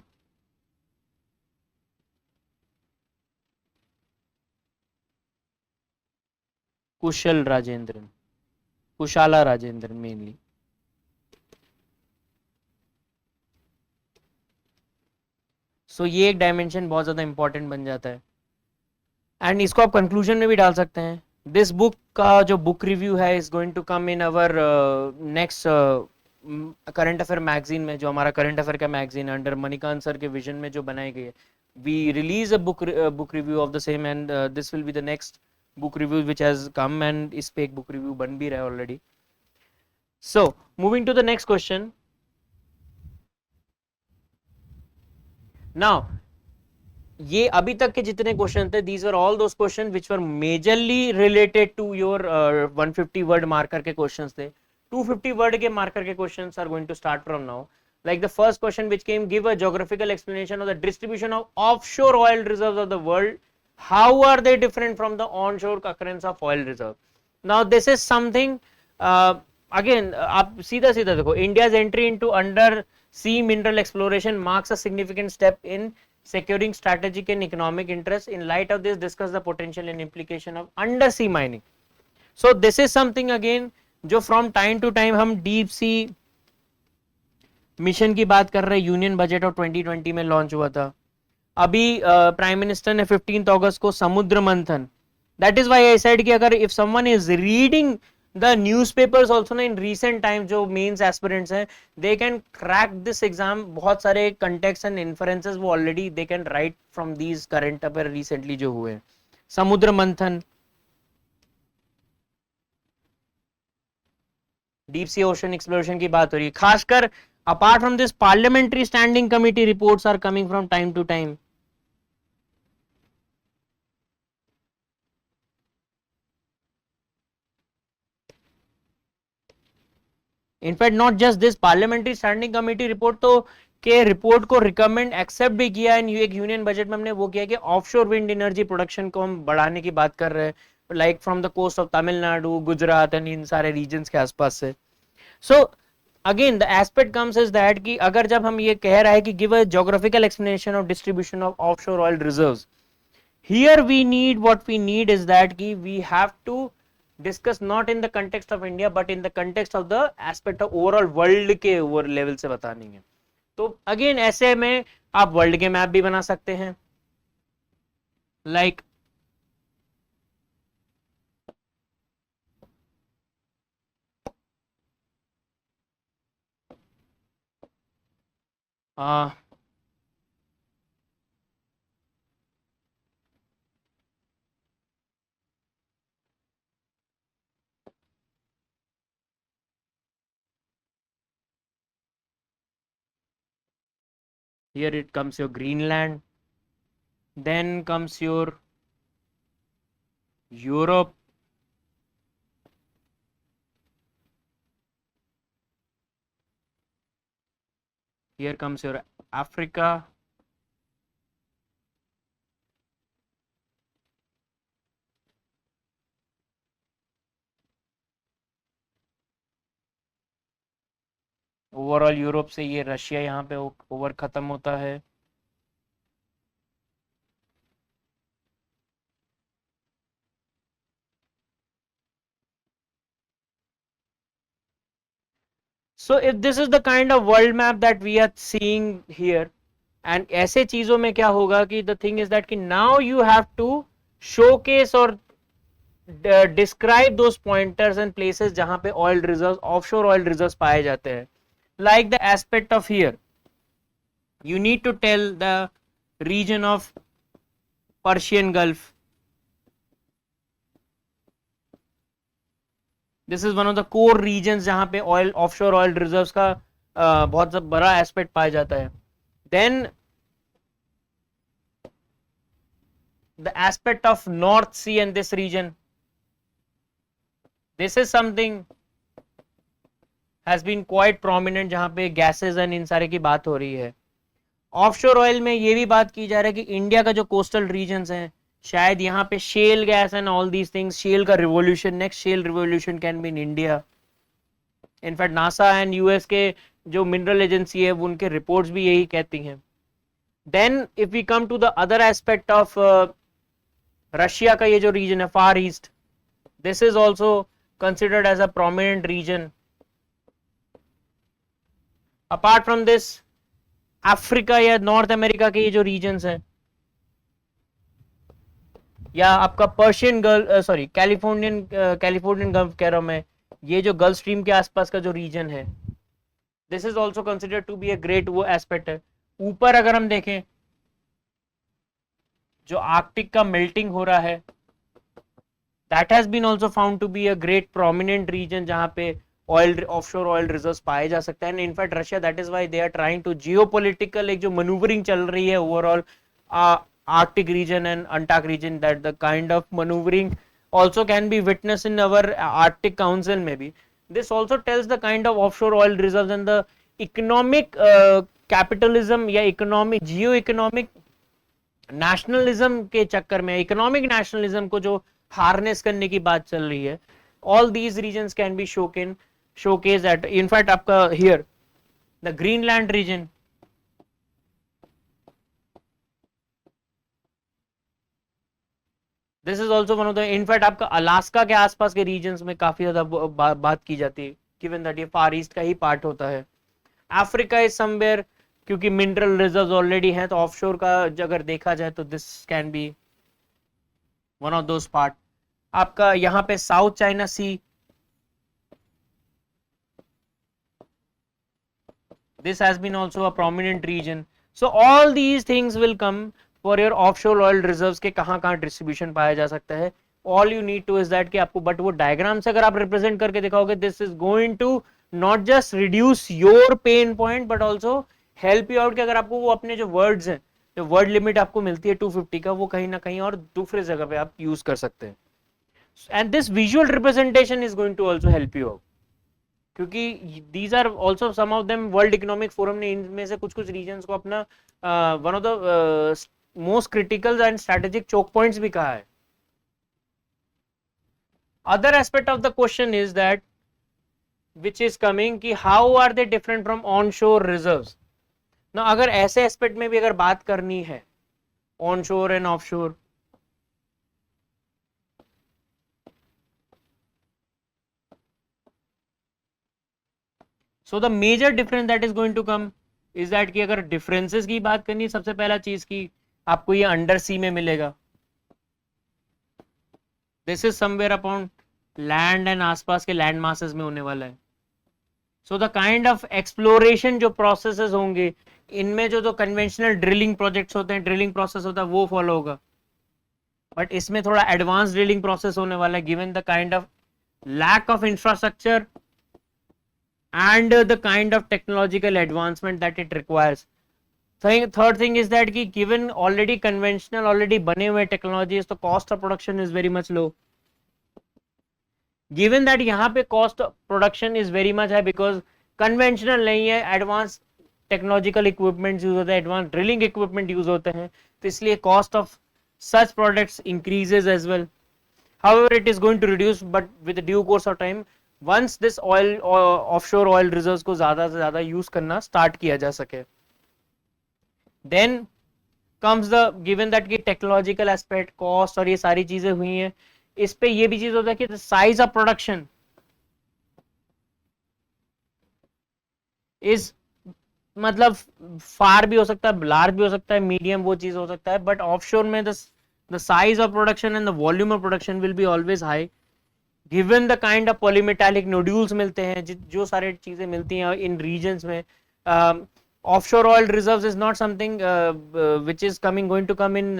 Kushala Rajendran mainly. So ये एक dimension बहुत ज़्यादा important बन जाता है एंड इसको आप कंक्लूजन में भी डाल सकते हैं. दिस बुक का जो बुक रिव्यू है is going to come in our next current affair magazine में, जो हमारा करंट अफेयर का मैगजीन अंडर मणिकांत सर के विजन में जो बनाई गई है. We release a book review of the same and this will be the next book review which has come and इस पे एक बुक रिव्यू बन भी रहा है already. So moving to the next question. Now ये अभी तक के जितने क्वेश्चन थे, these are all those question which were majorly related to your 150 word marker के क्वेश्चंस थे. 250 वर्ड के मार्कर के questions are going to start from now. Like the first question which came, give a geographical explanation of the distribution of offshore oil reserves of the world. How are they different from the onshore occurrence of oil reserve? Now this is something again आप सीधा सीधा देखो, India's entry into undersea mineral exploration marks a significant step in securing strategic and economic interests. In light of this, discuss the potential and implication of undersea mining. So this is something again जो from time to time हम deep sea mission की बात कर रहे हैं. Union budget of 2020 में launch हुआ था. अभी प्राइम मिनिस्टर ने 15 अगस्त को समुद्र मंथन, that is why I said कि अगर if someone is reading the newspapers also ना इन रीसेंट टाइम, जो मेंस एस्पिरेंट्स हैं, they can crack this exam. बहुत सारे कंटेक्स्ट एंड इन्फरेंसेस वो already they can write from these current affair recently जो हुए. समुद्र मंथन, डीप सी ओशन एक्सप्लोरेशन की बात हो रही है. खासकर apart from this, parliamentary standing committee reports are coming from time to time. In fact, not just this, parliamentary standing committee report तो के रिपोर्ट को रिकमेंड एक्सेप्ट भी किया है. एक यूनियन बजट में हमने वो किया कि ऑफशोर विंड एनर्जी प्रोडक्शन को हम बढ़ाने की बात कर रहे हैं, like from the coast of Tamil Nadu, Gujarat and इन सारे रीजन्स के आसपास से. So again the aspect comes is that कि अगर जब हम ये कह रहा है कि give a geographical explanation of distribution of offshore oil reserves, here we need, what we need is that ki we have to discuss not in the context of India but in the context of the aspect of overall world के over level से बतानी है. तो again ऐसे में आप world के map भी बना सकते हैं, like here it comes your Greenland, then comes your Europe, here comes your Africa, overall Europe से ये रशिया यहाँ पे ओवर खत्म होता है. So if this is the kind of world map that we are seeing here, and ऐसे चीजों में क्या होगा कि the thing is that कि now you have to showcase or describe those pointers and places जहां पे oil reserves, offshore oil reserves पाए जाते हैं. Like the aspect of here, you need to tell the region of Persian Gulf. This is one of the core regions जहां पे oil, offshore oil reserves का बहुत बड़ा aspect पाया जाता है. Then the aspect of North Sea and this region, this is something has been quite prominent जहां पे gases and इन सारे की बात हो रही है. ऑफशोर ऑयल में ये भी बात की जा रहा है कि इंडिया का जो कोस्टल रीजन्स हैं, शायद यहाँ पे shale gas and all these things, shale का revolution, next shale revolution can be in India. In fact NASA and US के जो मिनरल एजेंसी है वो उनके रिपोर्ट्स भी यही कहती हैं. Then if we come to the other aspect of Russia का ये जो रीजन है far east, this is also considered as a prominent region. Apart from this Africa या नॉर्थ अमेरिका के ये जो रीजन्स हैं, या आपका Persian gulf, sorry Californian gulf कह रहा हूं मैं, ये जो गल्फ स्ट्रीम के आसपास का जो रीजन है, this is also considered to be a great वो एस्पेक्ट है. ऊपर अगर हम देखें जो आर्कटिक का मेल्टिंग हो रहा है, that has been also found to be a great prominent region जहां पे ऑयल, ऑफशोर ऑयल रिजर्व्स पाए जा सकते हैं. In fact Russia, that is why they are trying to geopolitical एक जो मैन्यूवरिंग चल रही है overall Arctic region and Antarctic region, that the kind of maneuvering also can be witnessed in our Arctic Council maybe. This also tells the kind of offshore oil reserves and the economic capitalism या economic geo-economic nationalism के चक्कर में economic nationalism को जो harness करने की बात चल रही है, all these regions can be showcased at, in fact आपका here the Greenland region, this is also one of the, in fact आपका अलास्का के आसपास के रीजन्स में काफी ज्यादा बात की जाती है, गिवन दैट ये फार ईस्ट का ही पार्ट होता है. अफ्रीका इज समवेयर, क्योंकि मिनरल रिजर्व्स ऑलरेडी हैं, तो ऑफशोर का अगर देखा जाए तो this can be one of those part. आपका यहाँ पे south China sea, this has been also a prominent region. So all these things will come for your offshore oil reserves के कहाँ डिस्ट्रीब्यूशन पाया जा सकता है. All you need to is that कि आपको, बट वो डायग्राम से अगर आप रिप्रेजेंट करके दिखाओगे, this is going to not just reduce your pain point but also help you out कि अगर आपको वो अपने जो वर्ड्स हैं, जो वर्ड लिमिट आपको मिलती है 250 का, वो कहीं ना कहीं और दूसरे जगह पे आप यूज कर सकते हैं. And this visual representation is going to also help you out, क्योंकि these are also some of them, World Economic Forum ने इनमें से कुछ रीजन्स को अपना one of the most critical and strategic choke points भी कहा है. Other aspect of the question is that which is coming कि how are they different from on shore reserves. ना अगर ऐसे एस्पेक्ट में भी अगर बात करनी है, ऑन शोर एंड ऑफ शोर, so the major difference that is going to come is that कि अगर differences की बात करनी, सबसे पहला चीज की आपको ये अंडर सी में मिलेगा. This is somewhere upon land and आसपास के लैंड मासेस में होने वाला है. So the kind of exploration जो प्रोसेसेस होंगे, इनमें जो कन्वेंशनल ड्रिलिंग प्रोजेक्ट्स होते हैं, ड्रिलिंग प्रोसेस होता है, वो फॉलो होगा. बट इसमें थोड़ा एडवांस ड्रिलिंग प्रोसेस होने वाला है, given the kind of lack of infrastructure and the kind of technological advancement that it requires. Third thing is that कि given already conventional, already बने हुए technologies, तो cost of production is very much low. Given that यहाँ पे cost of production is very much high because conventional नहीं है, advanced technological equipment use होते हैं, advanced drilling equipment use होते हैं, तो इसलिए cost of such products increases as well. However, it is going to reduce, but with the due course of time, once this oil, offshore oil reserves को ज्यादा से ज्यादा यूज करना start किया जा सके. Then comes the, given that की technological aspect, cost और ये सारी चीजें हुई हैं, इस पे ये भी चीज होता है कि साइज ऑफ प्रोडक्शन, इज मतलब फार भी हो सकता है, लार्ज भी हो सकता है, मीडियम वो चीज हो सकता है, बट ऑफशोर में the size of production and the volume of production will be always high given the kind of polymetallic nodules मिलते हैं, जो सारे चीजें मिलती हैं इन रीजन्स में. Offshore oil reserves is not something which is coming going to come in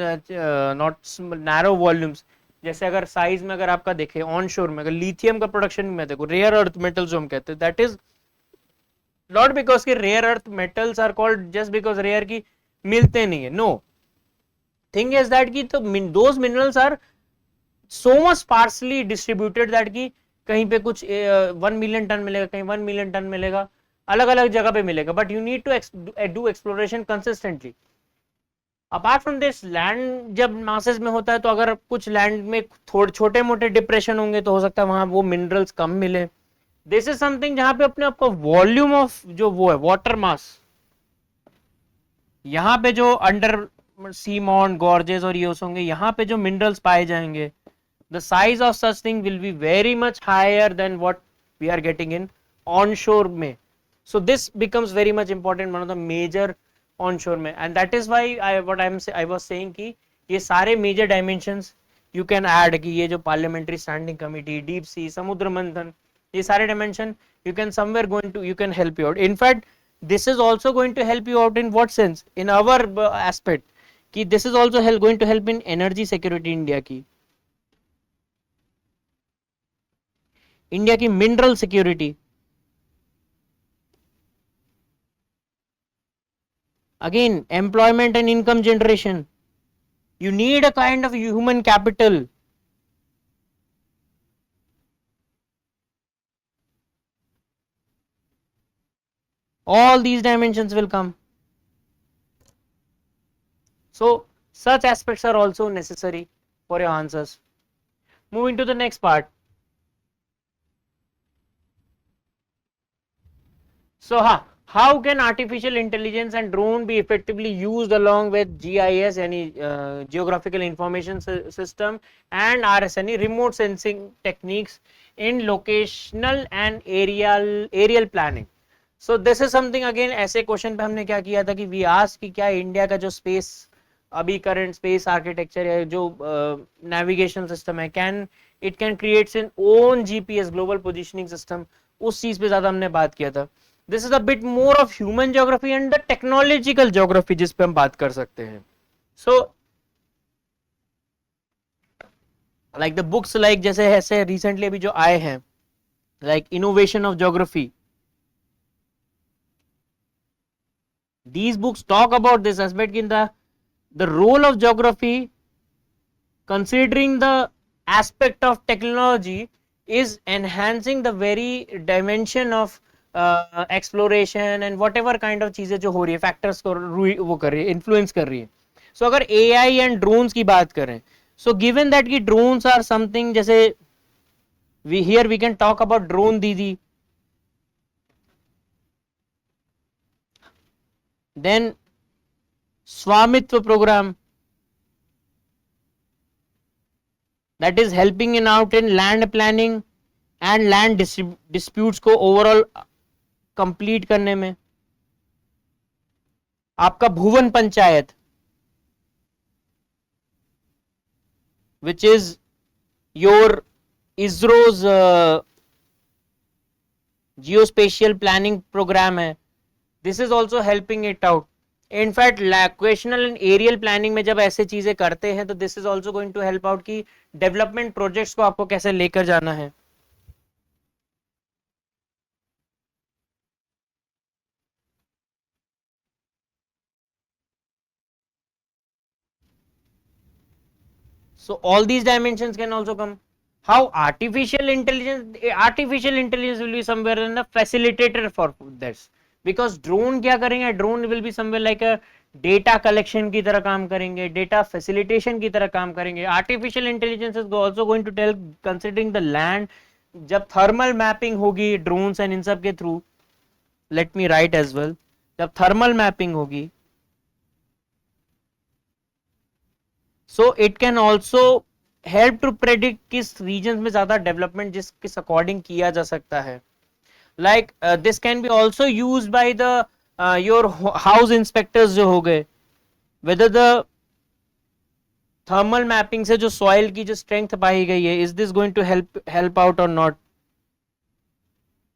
not narrow volumes. जैसे अगर साइज में अगर आपका देखे ऑन शोर में, अगर लिथियम का प्रोडक्शन में देखो, रेयर अर्थ मेटल्स जो हम कहते हैं, दैट इज नॉट बिकॉज की rare earth metals are called just because rare की मिलते नहीं है. नो, थिंग इज दैट की तो those minerals are so much sparsely distributed that की कहीं पे कुछ 1 मिलियन टन मिलेगा, कहीं 1 मिलियन टन मिलेगा, अलग अलग जगह पे मिलेगा, but you need to do exploration consistently. Apart from this, land जब मासेस में होता है तो अगर कुछ लैंड में थोड़े छोटे मोटे डिप्रेशन होंगे तो हो सकता है वहां वो मिनरल्स कम मिले. दिस इज समथिंग जहां पे अपने आपको वॉल्यूम ऑफ जो वो है वाटर मास, यहाँ पे जो अंडर सी मॉन्ट गॉर्जेस और ये होंगे, यहाँ पे जो मिनरल्स पाए जाएंगे, the size of such thing will be very much higher than what we are getting in onshore mein. So this becomes very much important, one of the major onshore mein, and that is why I was saying ki ye sare major dimensions you can add ki ye jo parliamentary standing committee, deep sea, samudra manthan, ye sare dimension you can somewhere you can help you out. In fact, this is also going to help you out in what sense, in our aspect ki this is also going to help in energy security India ki, India की mineral security. Again employment and income generation, you need a kind of human capital. All these dimensions will come. So such aspects are also necessary for your answers. Moving to the next part. So how can artificial intelligence and drone be effectively used along with GIS, any geographical information system, and RS, any remote sensing techniques in locational and aerial planning? So this is something, again ऐसे question पे हमने क्या किया था कि we asked कि क्या India का जो स्पेस अभी करंट स्पेस आर्किटेक्चर है, जो नेविगेशन सिस्टम है, it can creates N one GPS global positioning system, उस चीज पे ज्यादा हमने बात किया था. This is a bit more of human geography and the technological geography जिस पे हम बात कर सकते हैं. So like the books, like जैसे ऐसे रिसेंटली अभी जो आए हैं, like innovation of geography, these books talk about this aspect in the role of geography considering the aspect of technology is enhancing the very dimension of exploration and whatever kind of चीजें जो हो रही है factors को वो कर रही है, इन्फ्लुएंस कर रही है. सो अगर एआई एंड ड्रोन्स की बात करें, सो गिवन दैट की ड्रोन्स आर समथिंग, जैसे we can talk about drone दीदी, then स्वामित्व program that is helping in out in land planning and land disputes को overall complete करने में. आपका भुवन panchayat which is your ISRO's geospatial planning program है, this is also helping it out. In fact, locational and aerial planning में जब ऐसे चीजें करते हैं तो this is also going to help out कि development projects को आपको कैसे लेकर जाना है. So all these dimensions can also come. How artificial intelligence will be somewhere in the facilitator for this, because drone क्या करेंगे, drone will be somewhere like a data collection की तरह काम करेंगे, डेटा फैसिलिटेशन की तरह काम करेंगे. Artificial intelligence is also going to tell considering the land, जब थर्मल मैपिंग होगी ड्रोन्स एंड इन सब के through, let me write as well, जब थर्मल मैपिंग होगी, so it can also help to predict किस रीजन में ज्यादा डेवलपमेंट किस अकॉर्डिंग किया जा सकता है. like this can be also used by the your house inspectors जो हो गए, whether the थर्मल मैपिंग से जो सॉइल की जो स्ट्रेंथ पाई गई है, is this going to help out और नॉट?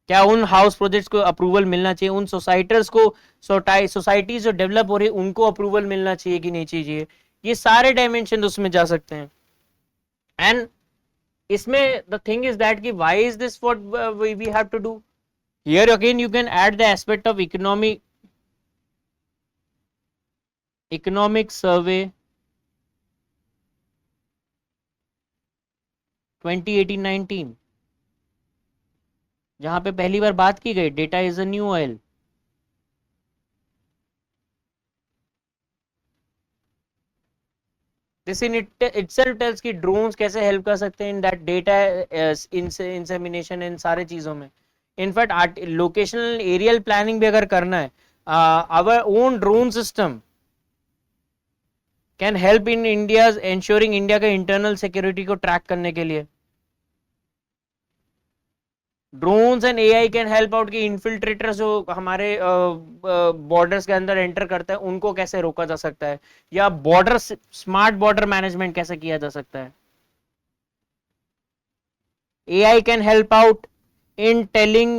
क्या उन हाउस प्रोजेक्ट्स को अप्रूवल मिलना चाहिए, उन सोसाइटर्स को, सोसाइटीज जो डेवलप हो रही है उनको अप्रूवल मिलना चाहिए कि नहीं चाहिए? ये सारे डायमेंशन उसमें जा सकते हैं। एंड इसमें द थिंग इज दैट कि why is this what we have to do? Here again you can add the aspect of economic survey 2018-19, जहां पे पहली बार बात की गई data is a new oil. This in itself tells कि drones कैसे हेल्प कर सकते हैं इन दैट डेटा इंसेमिनेशन, इन सारे चीजों में। इनफैक्ट लोकेशनल एरियल प्लानिंग भी अगर करना है, our own drone system can help in India ensuring India का इंटरनल सिक्योरिटी को ट्रैक करने के लिए। Drones and AI can help out कि इन्फिल्ट्रेटर्स जो हमारे बॉर्डर्स के अंदर एंटर करते हैं उनको कैसे रोका जा सकता है, या बॉर्डर स्मार्ट बॉर्डर मैनेजमेंट कैसे किया जा सकता है। AI can help out in telling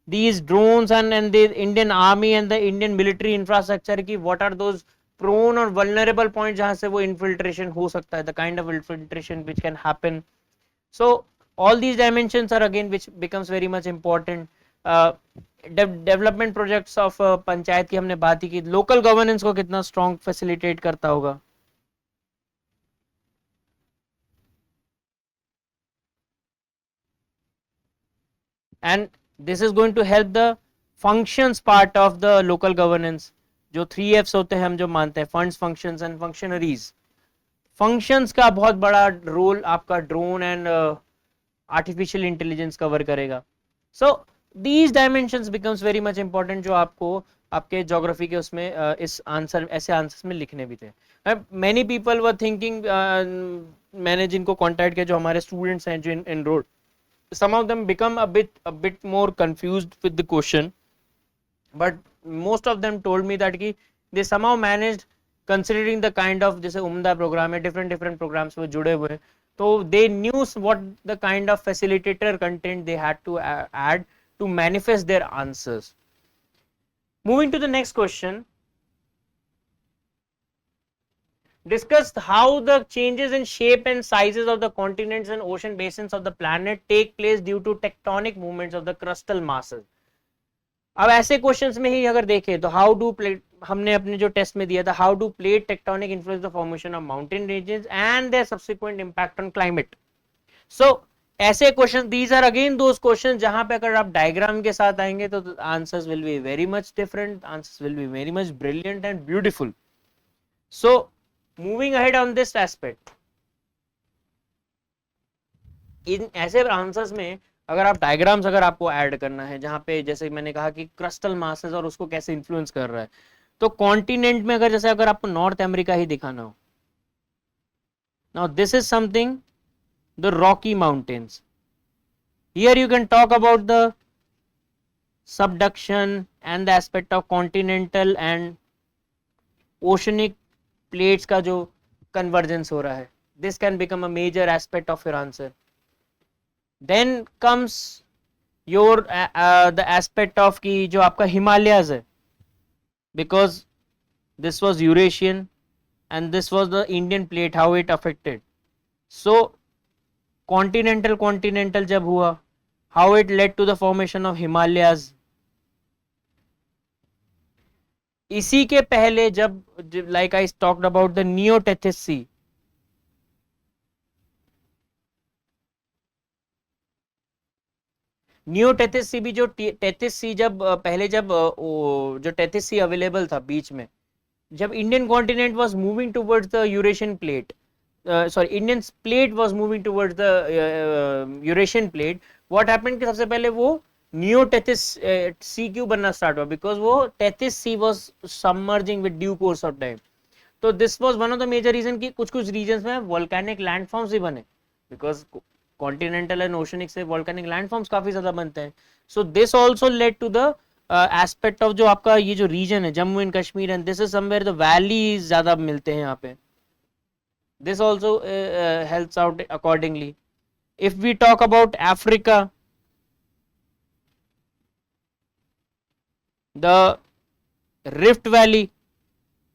these drones and the Indian army and the Indian military infrastructure ki what are those prone or vulnerable points jahan se wo infiltration ho sakta hai, the kind of infiltration which can happen. So all these dimensions are again which becomes very much important. Development projects of panchayat की हमने बात ही की, local governance को कितना strong facilitate करता होगा। and this is going to help the functions part of the local governance, जो 3Fs होते हैं हम जो मानते हैं, funds, functions and functionaries. Functions का बहुत बड़ा रोल आपका drone and artificial intelligence cover करेगा। So these dimensions becomes very much important, जो आपको आपके ज्योग्राफी के उसमें इस आंसर, ऐसे आंसर्स में लिखने भी थे। मैनी पीपल वर थिंकिंग, मैंने जिनको कॉन्टैक्ट किया जो हमारे स्टूडेंट्स हैं जो enrolled, some of them become a bit more confused with the question, but most of them told me that ki they somehow managed, considering the kind of जैसे उम्दा programme है, different programs में जुड़े हुए, तो they knew what the kind of facilitator content they had to add to manifest their answers. Moving to the next question, discussed how the changes in shape and sizes of the continents and ocean basins of the planet take place due to tectonic movements of the crustal masses. अब ऐसे questions में ही अगर देखें तो how do plate, हमने अपने जो test में दिया था, how do plate tectonic influence the formation of mountain ranges and their subsequent impact on climate. So ऐसे question, these are again those question जहां पे अगर आप डायग्राम के साथ आएंगे तो answers will be very much different, answers will be very much brilliant and beautiful. So moving ahead on this aspect, in ऐसे आंसर्स में अगर आप डायग्राम्स अगर आपको ऐड करना है, जहां पे जैसे मैंने कहा कि क्रिस्टल मासेस और उसको कैसे इन्फ्लुएंस कर रहा है, तो कॉन्टिनेंट में अगर जैसे अगर आपको नॉर्थ अमेरिका ही दिखाना हो, now this is something the Rocky Mountains, here you can talk about the subduction and the aspect of continental and oceanic plates का जो कन्वर्जेंस हो रहा है, this can become a major aspect of your answer. Then comes your the aspect of कि जो आपका हिमालयाज है, because this was Eurasian and this was the Indian plate, how it affected. So continental जब हुआ, how it led to the formation of Himalayas. इसी के पहले जब like I talked about the Neo-Tethys Sea, new Tethys sea भी, जो Tethys sea जब पहले जब जो टेथिस सी अवेलेबल था बीच में, जब Indian continent was moving towards the Eurasian plate, sorry Indian plate was moving towards the Eurasian plate, what happened कि सबसे पहले वो न्यू टेथिस सी क्यों बनना स्टार्ट हुआ, बिकॉज वो Tethys sea was submerging with due course of time. तो this was one of the major region कि कुछ रीजन्स में वोल्केनिक लैंडफॉर्म्स भी बने, बिकॉज कॉन्टिनेंटल एंड ओशनिक से वोल्केनिक लैंडफॉर्म्स काफी ज्यादा बनते हैं. So this also lead to the aspect of जो आपका ये जो रीजन है Jammu and Kashmir, and this is somewhere the valleys ज्यादा मिलते हैं यहाँ पे. This also helps out accordingly. If we talk about Africa, the rift valley,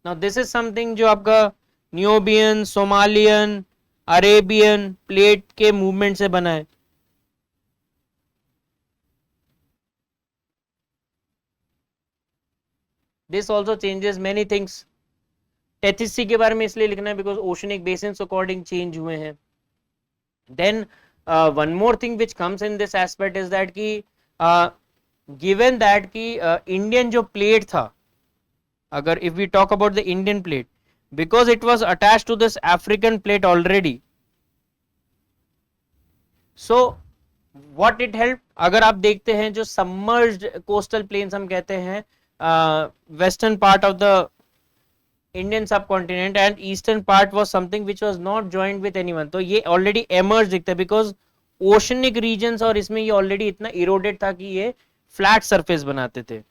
now this is something जो आपका न्यूबियन, सोमालियन, अरेबियन प्लेट के मूवमेंट से बना है. This also changes many things. Tethys के बारे में इसलिए लिखना है because oceanic basin according change हुए हैं. Then one more thing which comes in this aspect is that कि गिवन दैट कि इंडियन जो प्लेट था, अगर if we talk about the Indian plate, because it was attach to this African plate already, so what it help, अगर आप देखते हैं जो सबमर्ज्ड कोस्टल प्लेन्स हम कहते हैं, western part of the Indian subcontinent and eastern part was something which was not joined with anyone, तो ये ऑलरेडी एमर्ज दिखता है बिकॉज ओशनिक रीजन्स और इसमें ये ऑलरेडी इतना इरोडेड था कि ये फ्लैट सरफेस बनाते थे,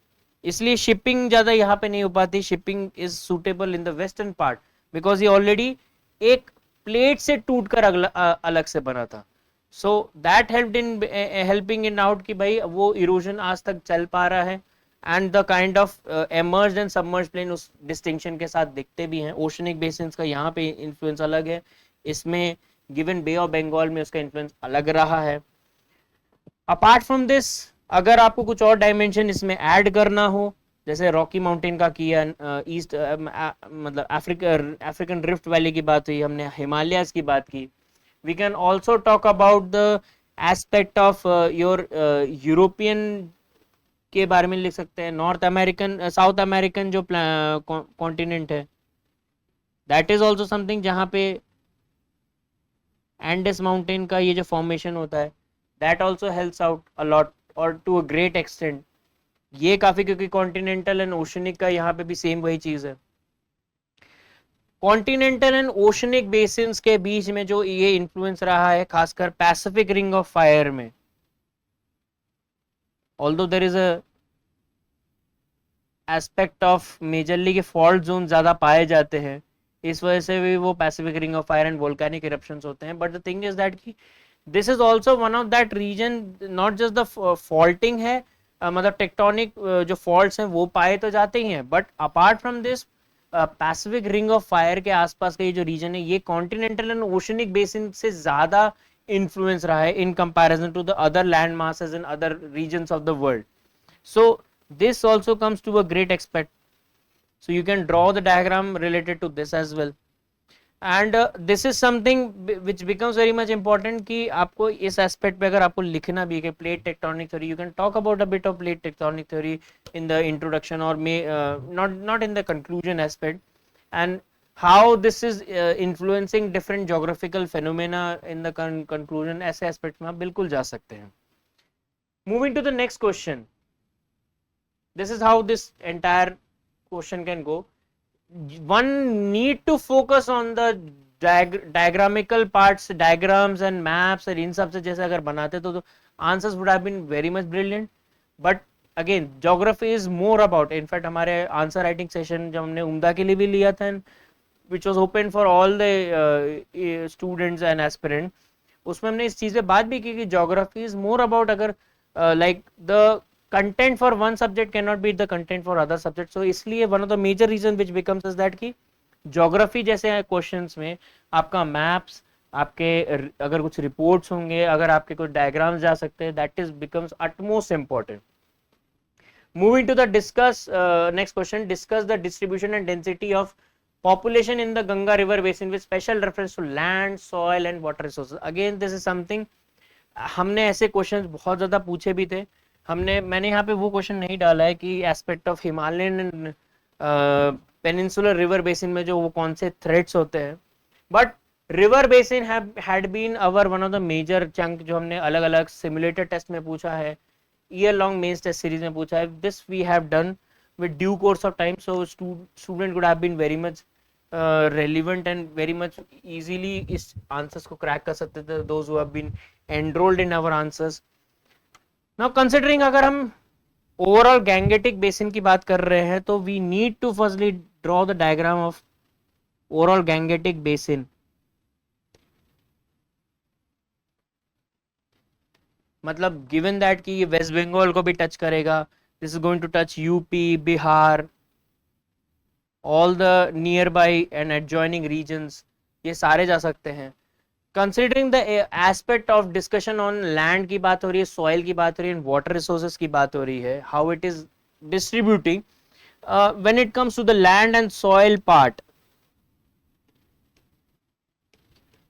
इसलिए शिपिंग ज्यादा यहाँ पे नहीं हो पाती. Shipping is suitable in the western part because ये ऑलरेडी एक प्लेट से टूटकर अलग से बना था. So that helped in helping in out कि भाई वो इरोजन आज तक चल पा रहा है, and the kind of emerged and submerged plain उस डिस्टिंक्शन के साथ दिखते भी हैं. ओशनिक बेसिन्स का यहाँ पे इन्फ्लुएंस अलग है, इसमें गिवन बे ऑफ बंगाल में उसका इन्फ्लुएंस अलग रहा है. अपार्ट फ्रॉम दिस, अगर आपको कुछ और डायमेंशन इसमें ऐड करना हो, जैसे रॉकी माउंटेन का किया, ईस्ट मतलब अफ्रीकन रिफ्ट वैली की बात हुई, हमने हिमालयाज की बात की. We can also talk about the aspect of your European के बारे में लिख सकते हैं. नॉर्थ अमेरिकन, साउथ अमेरिकन जो कॉन्टिनेंट है, दैट इज ऑल्सो समथिंग जहाँ पे एंडेस माउंटेन का ये जो फॉर्मेशन होता है, that also helps out a lot और टू अ ग्रेट एक्सटेंट. ये काफी, क्योंकि कॉन्टिनेंटल एंड ओशनिक का यहाँ पे भी सेम वही चीज है. कॉन्टिनेंटल एंड ओशनिक बेसिन्स के बीच में जो ये इन्फ्लुएंस रहा है, खासकर पैसिफिक रिंग ऑफ फायर में, although there is a aspect of majorly के फॉल्ट जोन ज्यादा पाए जाते हैं, इस वजह से भी वो Pacific ring of fire and volcanic eruptions होते हैं. But the thing is that कि this is also one of that region, not just the faulting है, मतलब टेक्टोनिक जो फॉल्ट्स हैं वो पाए तो जाते ही हैं, but apart from this Pacific ring of fire के आसपास का ये जो रीजन है, ये कॉन्टिनेंटल एंड ओशनिक बेसिन से ज्यादा इन्फ्लुएंस रहा है in comparison to the other land masses in other regions of the world. So this also comes to a great aspect. So you can draw the diagram related to this as well. And this is something which becomes very much important कि आपको इस aspect पे अगर आपको लिखना भी है कि plate tectonic theory, you can talk about a bit of plate tectonic theory in the introduction or may not in the conclusion aspect, and how this is influencing different geographical phenomena in the conclusion. ऐसे aspect में आप बिल्कुल जा सकते हैं. Moving to the next question, this is how this entire question can go. One need to focus on the diagramical parts, diagrams and maps, और इन सब से जैसे अगर बनाते तो answers would have been very much brilliant. But again, geography is more about, in fact हमारे answer writing session जब हमने उम्दा के लिए भी लिया था, which was open for all the students and aspirant, उसमें हमने इस चीज़ पे बात भी की कि geography is more about, अगर like the content for one subject cannot be the content for other subject. So इसलिए one of the major reason which becomes is that कि geography जैसे questions में आपका maps, आपके अगर कुछ reports होंगे, अगर आपके कुछ diagrams जा सकते हैं, that is becomes utmost important. Moving to the next question, discuss the distribution and density of population in the Ganga river basin with special reference to land, soil and water resources. Again this is something, हमने ऐसे questions बहुत ज़्यादा पूछे भी थे. मैंने यहाँ पे वो क्वेश्चन नहीं डाला है कि aspect of Himalayan and peninsular river basin में जो वो कौन से थ्रेड्स होते हैं, but river basin had been our one of the major chunk जो हमने अलग अलग सिमुलेटर टेस्ट में पूछा है, year long mains test series में पूछा है. This we have done with due course of time, so student would have been very much relevant and very much easily इस आंसर्स को क्रैक कर सकते थे those who have been enrolled in our answers. Now considering अगर हम overall gangetic basin की बात कर रहे हैं तो we need to firstly draw the diagram of overall gangetic basin. मतलब गिवन दैट कि ये वेस्ट बंगाल को भी टच करेगा, this is going to touch UP, Bihar, all the nearby and adjoining regions, ये सारे जा सकते हैं. Considering the aspect of discussion on land की बात हो रही है, सॉइल की बात हो रही है, वाटर रिसोर्सेज की बात हो रही है, how it is distributing. When it comes to the land and soil part,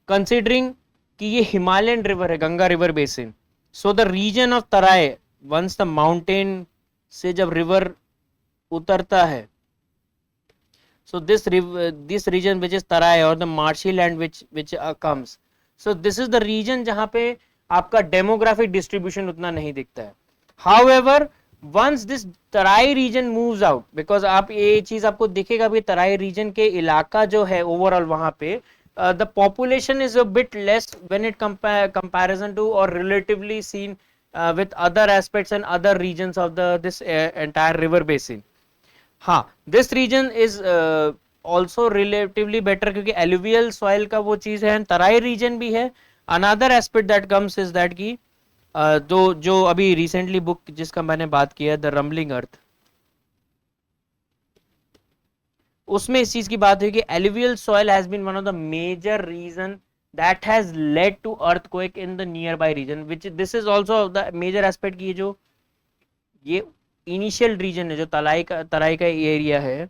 considering कि ये हिमालयन रिवर है, Ganga river basin, so the region of Terai, once the mountain से जब रिवर उतरता है, so this region which is tarai or the marshy land which comes, so this is the region जहां पे आपका demographic distribution उतना नहीं दिखता है. However, once this tarai region moves out, because आप ये चीज आपको दिखेगा भी tarai region के इलाका जो है overall वहां पे the population is a bit less when it comparison to or relatively seen with other aspects and other regions of the this entire river basin. हाँ, this region is also relatively better क्योंकि alluvial soil का वो चीज है, Terai region भी है. Another aspect that comes is that की दो जो अभी रिसेंटली बुक जिसका मैंने बात किया द रम्बलिंग अर्थ, उसमें इस चीज की बात हुई कि alluvial soil has been one of the major region that has led to earthquake in the nearby region, which this is also the major aspect की जो ये इनिशियल रीजन है जो तराई का एरिया है,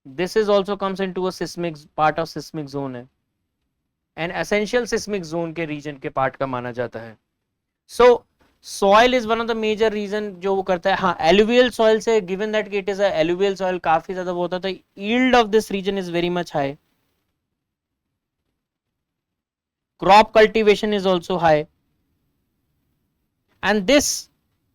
this is also comes into a seismic part of seismic zone है, and essential seismic zone के region के पार्ट का माना जाता है. So soil is one of the major region जो वो करता है. हाँ, एलुवियल सॉइल से given that it is alluvial soil काफी ज्यादा वो होता है, तो yield of this region is very much high, crop cultivation is also high, and this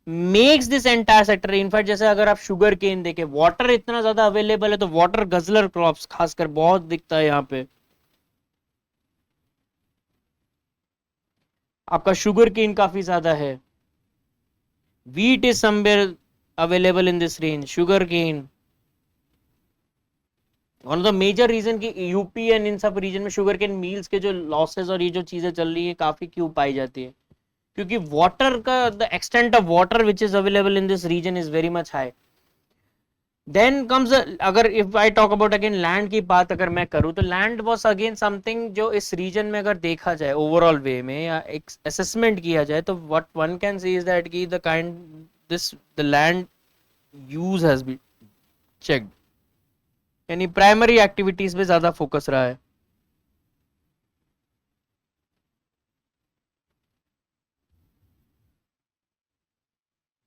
makes this entire sector. In fact जैसे अगर आप शुगर केन देखें, वाटर इतना ज्यादा अवेलेबल है तो वाटर गजलर क्रॉप्स खासकर बहुत दिखता है यहाँ पे. आपका शुगर केन काफी ज्यादा है, wheat is somewhere available in this range, sugar cane. One of the major region कि यूपी एंड इन सब रीजन में शुगर केन मिल्स के जो लॉसेस और ये जो चीजें चल रही है काफी क्यों पाई जाती है, क्योंकि वाटर का the extent of water which is available in this region is very much high. Then comes, अगर if I talk about again land की बात अगर मैं करूं तो लैंड वॉज अगेन समथिंग जो इस रीजन में अगर देखा जाए ओवरऑल वे में या एक असेसमेंट किया जाए तो what one can see is that की the kind this the land use has been checked, यानी प्राइमरी एक्टिविटीज पे ज्यादा फोकस रहा है.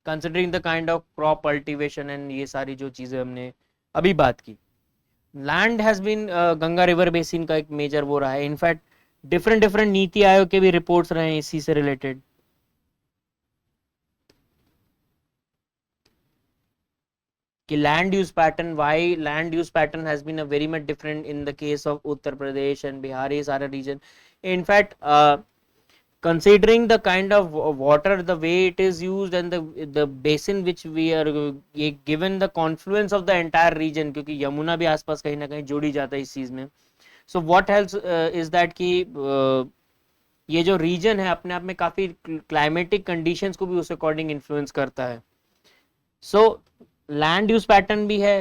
Considering the kind of crop cultivation and ये सारी जो चीजें हमने अभी बात की, land has been Ganga river basin का एक मेजर वो रहा है. In fact different different NITI Aayog के भी रिपोर्ट्स रहे हैं इसी से रिलेटेड. कि land use pattern, why land use pattern has been a very much different in the case of Uttar Pradesh and Bihar, ये सारे region. In fact considering the kind of water, the way it is used and the basin which we are given the confluence of the entire region, क्योंकि यमुना भी आसपास कहीं ना कहीं जोड़ी जाता है इस चीज में. so what helps is that कि ये जो रीजन है अपने आप में काफी क्लाइमेटिक कंडीशंस को भी उस अकॉर्डिंग इन्फ्लुएंस करता है. सो लैंड यूज पैटर्न भी है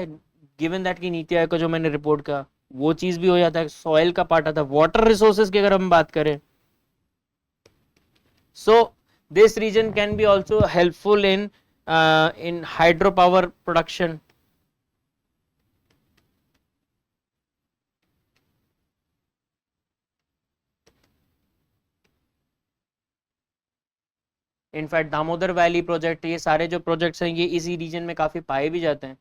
गिवन दैट की नीति आयोग का जो मैंने रिपोर्ट का वो चीज भी हो जाता है. सॉइल का पार्ट आता है, वाटर रिसोर्सेज की अगर हम बात करें, so this region can be also helpful in hydropower production. In fact Damodar valley project, ये सारे जो प्रोजेक्ट्स हैं ये इसी रीजन में काफी पाए भी जाते हैं.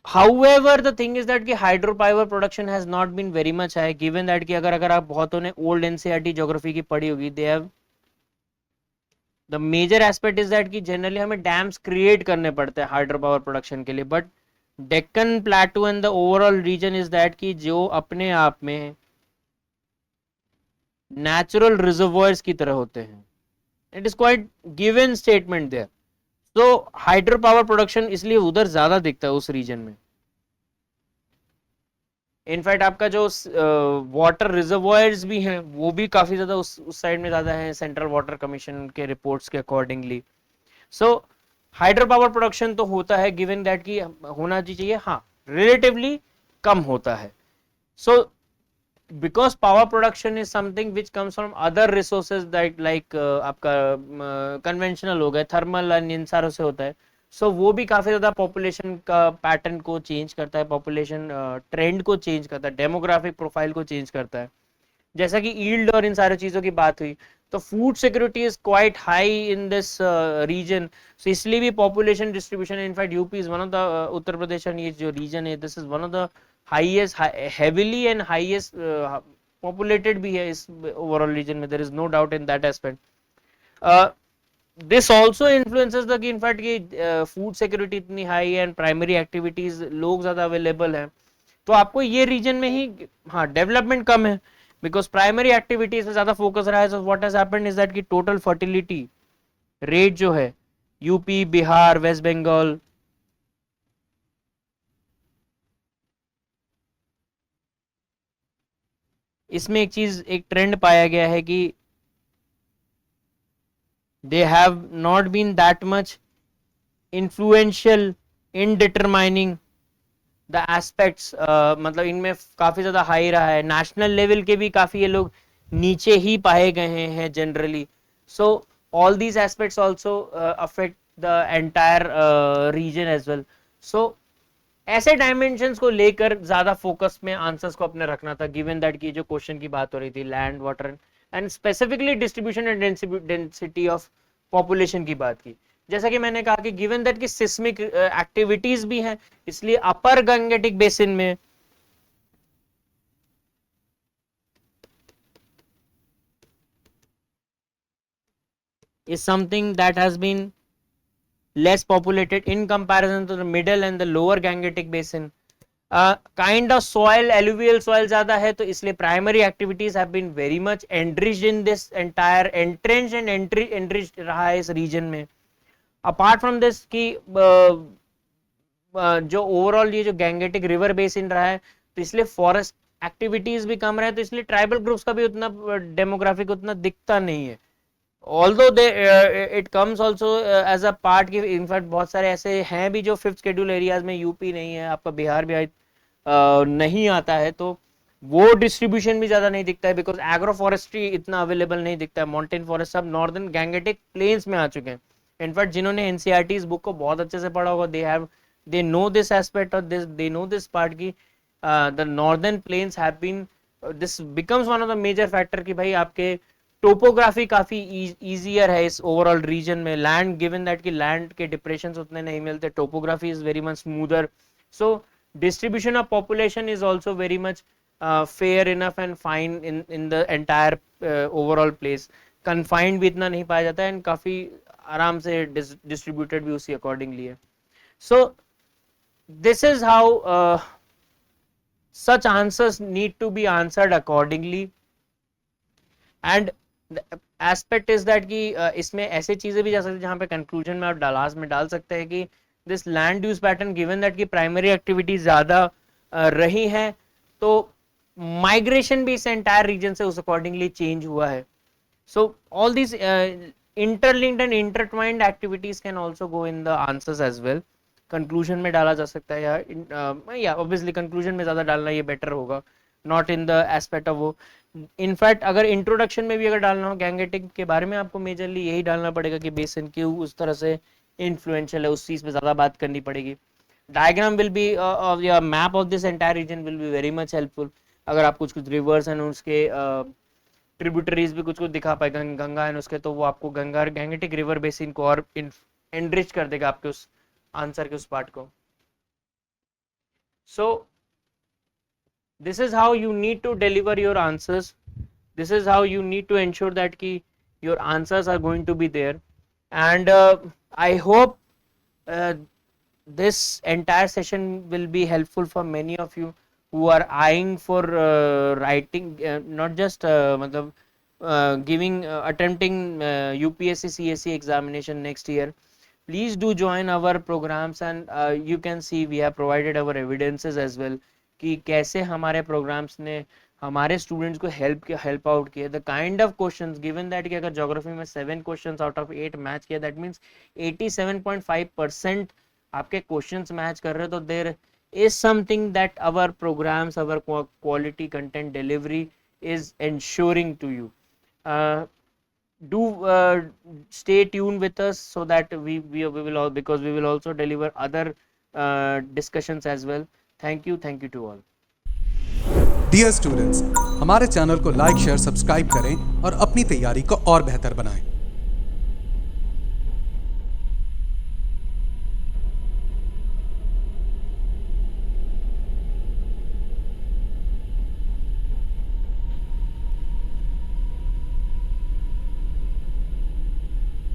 However, the thing is that कि hydropower production has not been very much high, given that कि अगर आप बहुतों ने ओल्ड एनसीईआरटी ज्योग्राफी की पढ़ी होगी, they have the major aspect is that कि जनरली हमें डैम्स क्रिएट करने पड़ते हैं हाइड्रो पावर प्रोडक्शन के लिए, but Deccan plateau and the overall region is that कि जो अपने आप में नेचुरल रिजर्वॉयर्स की तरह होते हैं. It is quite given statement there. तो हाइड्रो पावर प्रोडक्शन इसलिए उधर ज्यादा दिखता है उस रीजन में. इनफैक्ट आपका जो वाटर रिजर्वॉयर्स भी हैं वो भी काफी ज्यादा उस साइड में ज्यादा है, सेंट्रल वाटर कमीशन के रिपोर्ट्स के अकॉर्डिंगली. सो हाइड्रो पावर प्रोडक्शन तो होता है गिवन दैट कि होना चाहिए, हाँ रिलेटिवली कम होता है. सो because power production is something which comes from other resources that like आपका conventional हो गए, thermal and इन सारों से होता है. सो वो भी काफी ज्यादा पॉपुलेशन का पैटर्न को चेंज करता है, पॉपुलेशन ट्रेंड को चेंज करता है, डेमोग्राफिक प्रोफाइल को चेंज करता है. जैसा कि ईल्ड और इन सारी चीजों की बात हुई, तो food security is quite high in this region. So इसलिए भी population distribution, in fact UP is one of the, Uttar Pradesh and ये जो रीजन है this is one of the highest, heavily and highest populated भी है इस ओवरऑल रीजन में. There is no doubt in that aspect. This also influences the कि in fact कि food security इतनी हाई है एंड प्राइमरी एक्टिविटीज लोग ज्यादा अवेलेबल है, तो आपको ये रीजन में ही हाँ डेवलपमेंट कम है बिकॉज प्राइमरी एक्टिविटीज पे ज्यादा फोकस रहा है. So what has happened is that कि टोटल फर्टिलिटी रेट जो है यूपी, बिहार, वेस्ट बंगाल, इसमें एक चीज, एक ट्रेंड पाया गया है कि they have not been that much influential in determining the aspects. मतलब इनमें काफी ज्यादा हाई रहा है, नेशनल लेवल के भी काफी ये लोग नीचे ही पाए गए हैं generally. So all these aspects also affect the entire region as well. So ऐसे डायमेंशंस को लेकर ज्यादा फोकस में आंसर्स को अपने रखना था, गिवन दैट की जो क्वेश्चन की बात हो रही थी land, water and specifically distribution and density of population की बात की. जैसा कि मैंने कहा कि गिवन दैट की सिस्मिक एक्टिविटीज भी हैं, इसलिए अपर गंगेटिक बेसिन में is something that has been less populated in comparison to the middle and the lower Gangetic basin. Kind of soil, alluvial soil ज्यादा है, तो इसलिए primary activities have been very much enriched in this entire, entrenched and enriched रहा है इस region में. Apart from this कि जो ओवरऑल ये जो गैंगेटिक रिवर बेसिन रहा है, तो इसलिए फॉरेस्ट एक्टिविटीज भी कम रहे, तो इसलिए ट्राइबल ग्रुप्स का भी उतना डेमोग्राफिक उतना दिखता नहीं है. Although they it comes also as a part की, इनफैक्ट बहुत सारे ऐसे हैं भी जो फिफ्थ शेड्यूल एरियाज में, यूपी नहीं है आपका, बिहार भी नहीं आता है, तो वो डिस्ट्रीब्यूशन भी ज्यादा नहीं दिखता है बिकॉज एग्रो फॉरेस्ट्री इतना अवेलेबल नहीं दिखता है. माउंटेन फॉरेस्ट सब नॉर्दर्न गैंगेटिक प्लेन्स में आ चुके हैं. इनफैक्ट जिन्होंने एनसीईआरटी इस बुक को बहुत अच्छे से पढ़ा होगा, they know this aspect or they know this part की the northern plains have been this becomes one of the major factor कि भाई आपके टोपोग्राफी काफी इजियर है इस ओवरऑल रीजन में. लैंड गिवन दैट कि लैंड के डिप्रेशन उतने नहीं मिलते, topography is very much smoother. So distribution of population is also very much fair enough and fine in the entire overall place. Confined भी इतना नहीं पाया जाता है एंड काफी आराम से डिस्ट्रीब्यूटेड भी उसी अकॉर्डिंगली है. सो this is how such answers need to be answered accordingly. and the aspect is that कि इसमें ऐसे चीजें भी जा सकती है जहां पे कंक्लूजन में आप लास्ट में डाल सकते हैं कि this land use pattern given that की प्राइमरी एक्टिविटी ज्यादा रही है, तो माइग्रेशन भी इस एंटायर रीजन से उस अकॉर्डिंगली चेंज हुआ है. so all these interlinked and intertwined activities can also go in the answers as well. Conclusion में डाला जा सकता है, या ऑब्वियसली कंक्लूजन में ज्यादा डालना ये बेटर होगा, not in the aspect of वो. इनफैक्ट अगर इंट्रोडक्शन में भी अगर डालना हो गैंगेटिक के बारे में, आपको मेजरली यही डालना पड़ेगा कि बेसिन क्यों उस तरह से इन्फ्लुएंशियल है, उस चीज पे ज्यादा बात करनी पड़ेगी. डायग्राम विल बी ऑफ या map of this entire reason will be very much helpful. अगर आप कुछ कुछ रिवर्स एंड उसके ट्रिब्यूटरीज भी कुछ कुछ दिखा पाए, गंगा एंड उसके, तो वो आपको गंगा गैंगेटिक रिवर बेसिन को और एनरिच कर देगा आपके उस आंसर के उस पार्ट को. So this is how you need to deliver your answers. This is how you need to ensure that कि your answers are going to be there. And I hope this entire session will be helpful for many of you who are eyeing for writing, not just matlab, giving attempting UPSC CSC examination next year. Please do join our programs, and you can see we have provided our evidences as well कि कैसे हमारे programs ने हमारे students को help out किया. The kind of questions given that कि अगर geography में 7 questions out of 8 match किया, that means 87.5% आपके questions match कर रहे, तो there is something that our programs, our quality content delivery is ensuring to you. Do stay tuned with us so that we will all, because we will also deliver other discussions as well. Thank you to all. Dear students, हमारे channel को like share subscribe करें और अपनी तैयारी को और बेहतर बनाएं।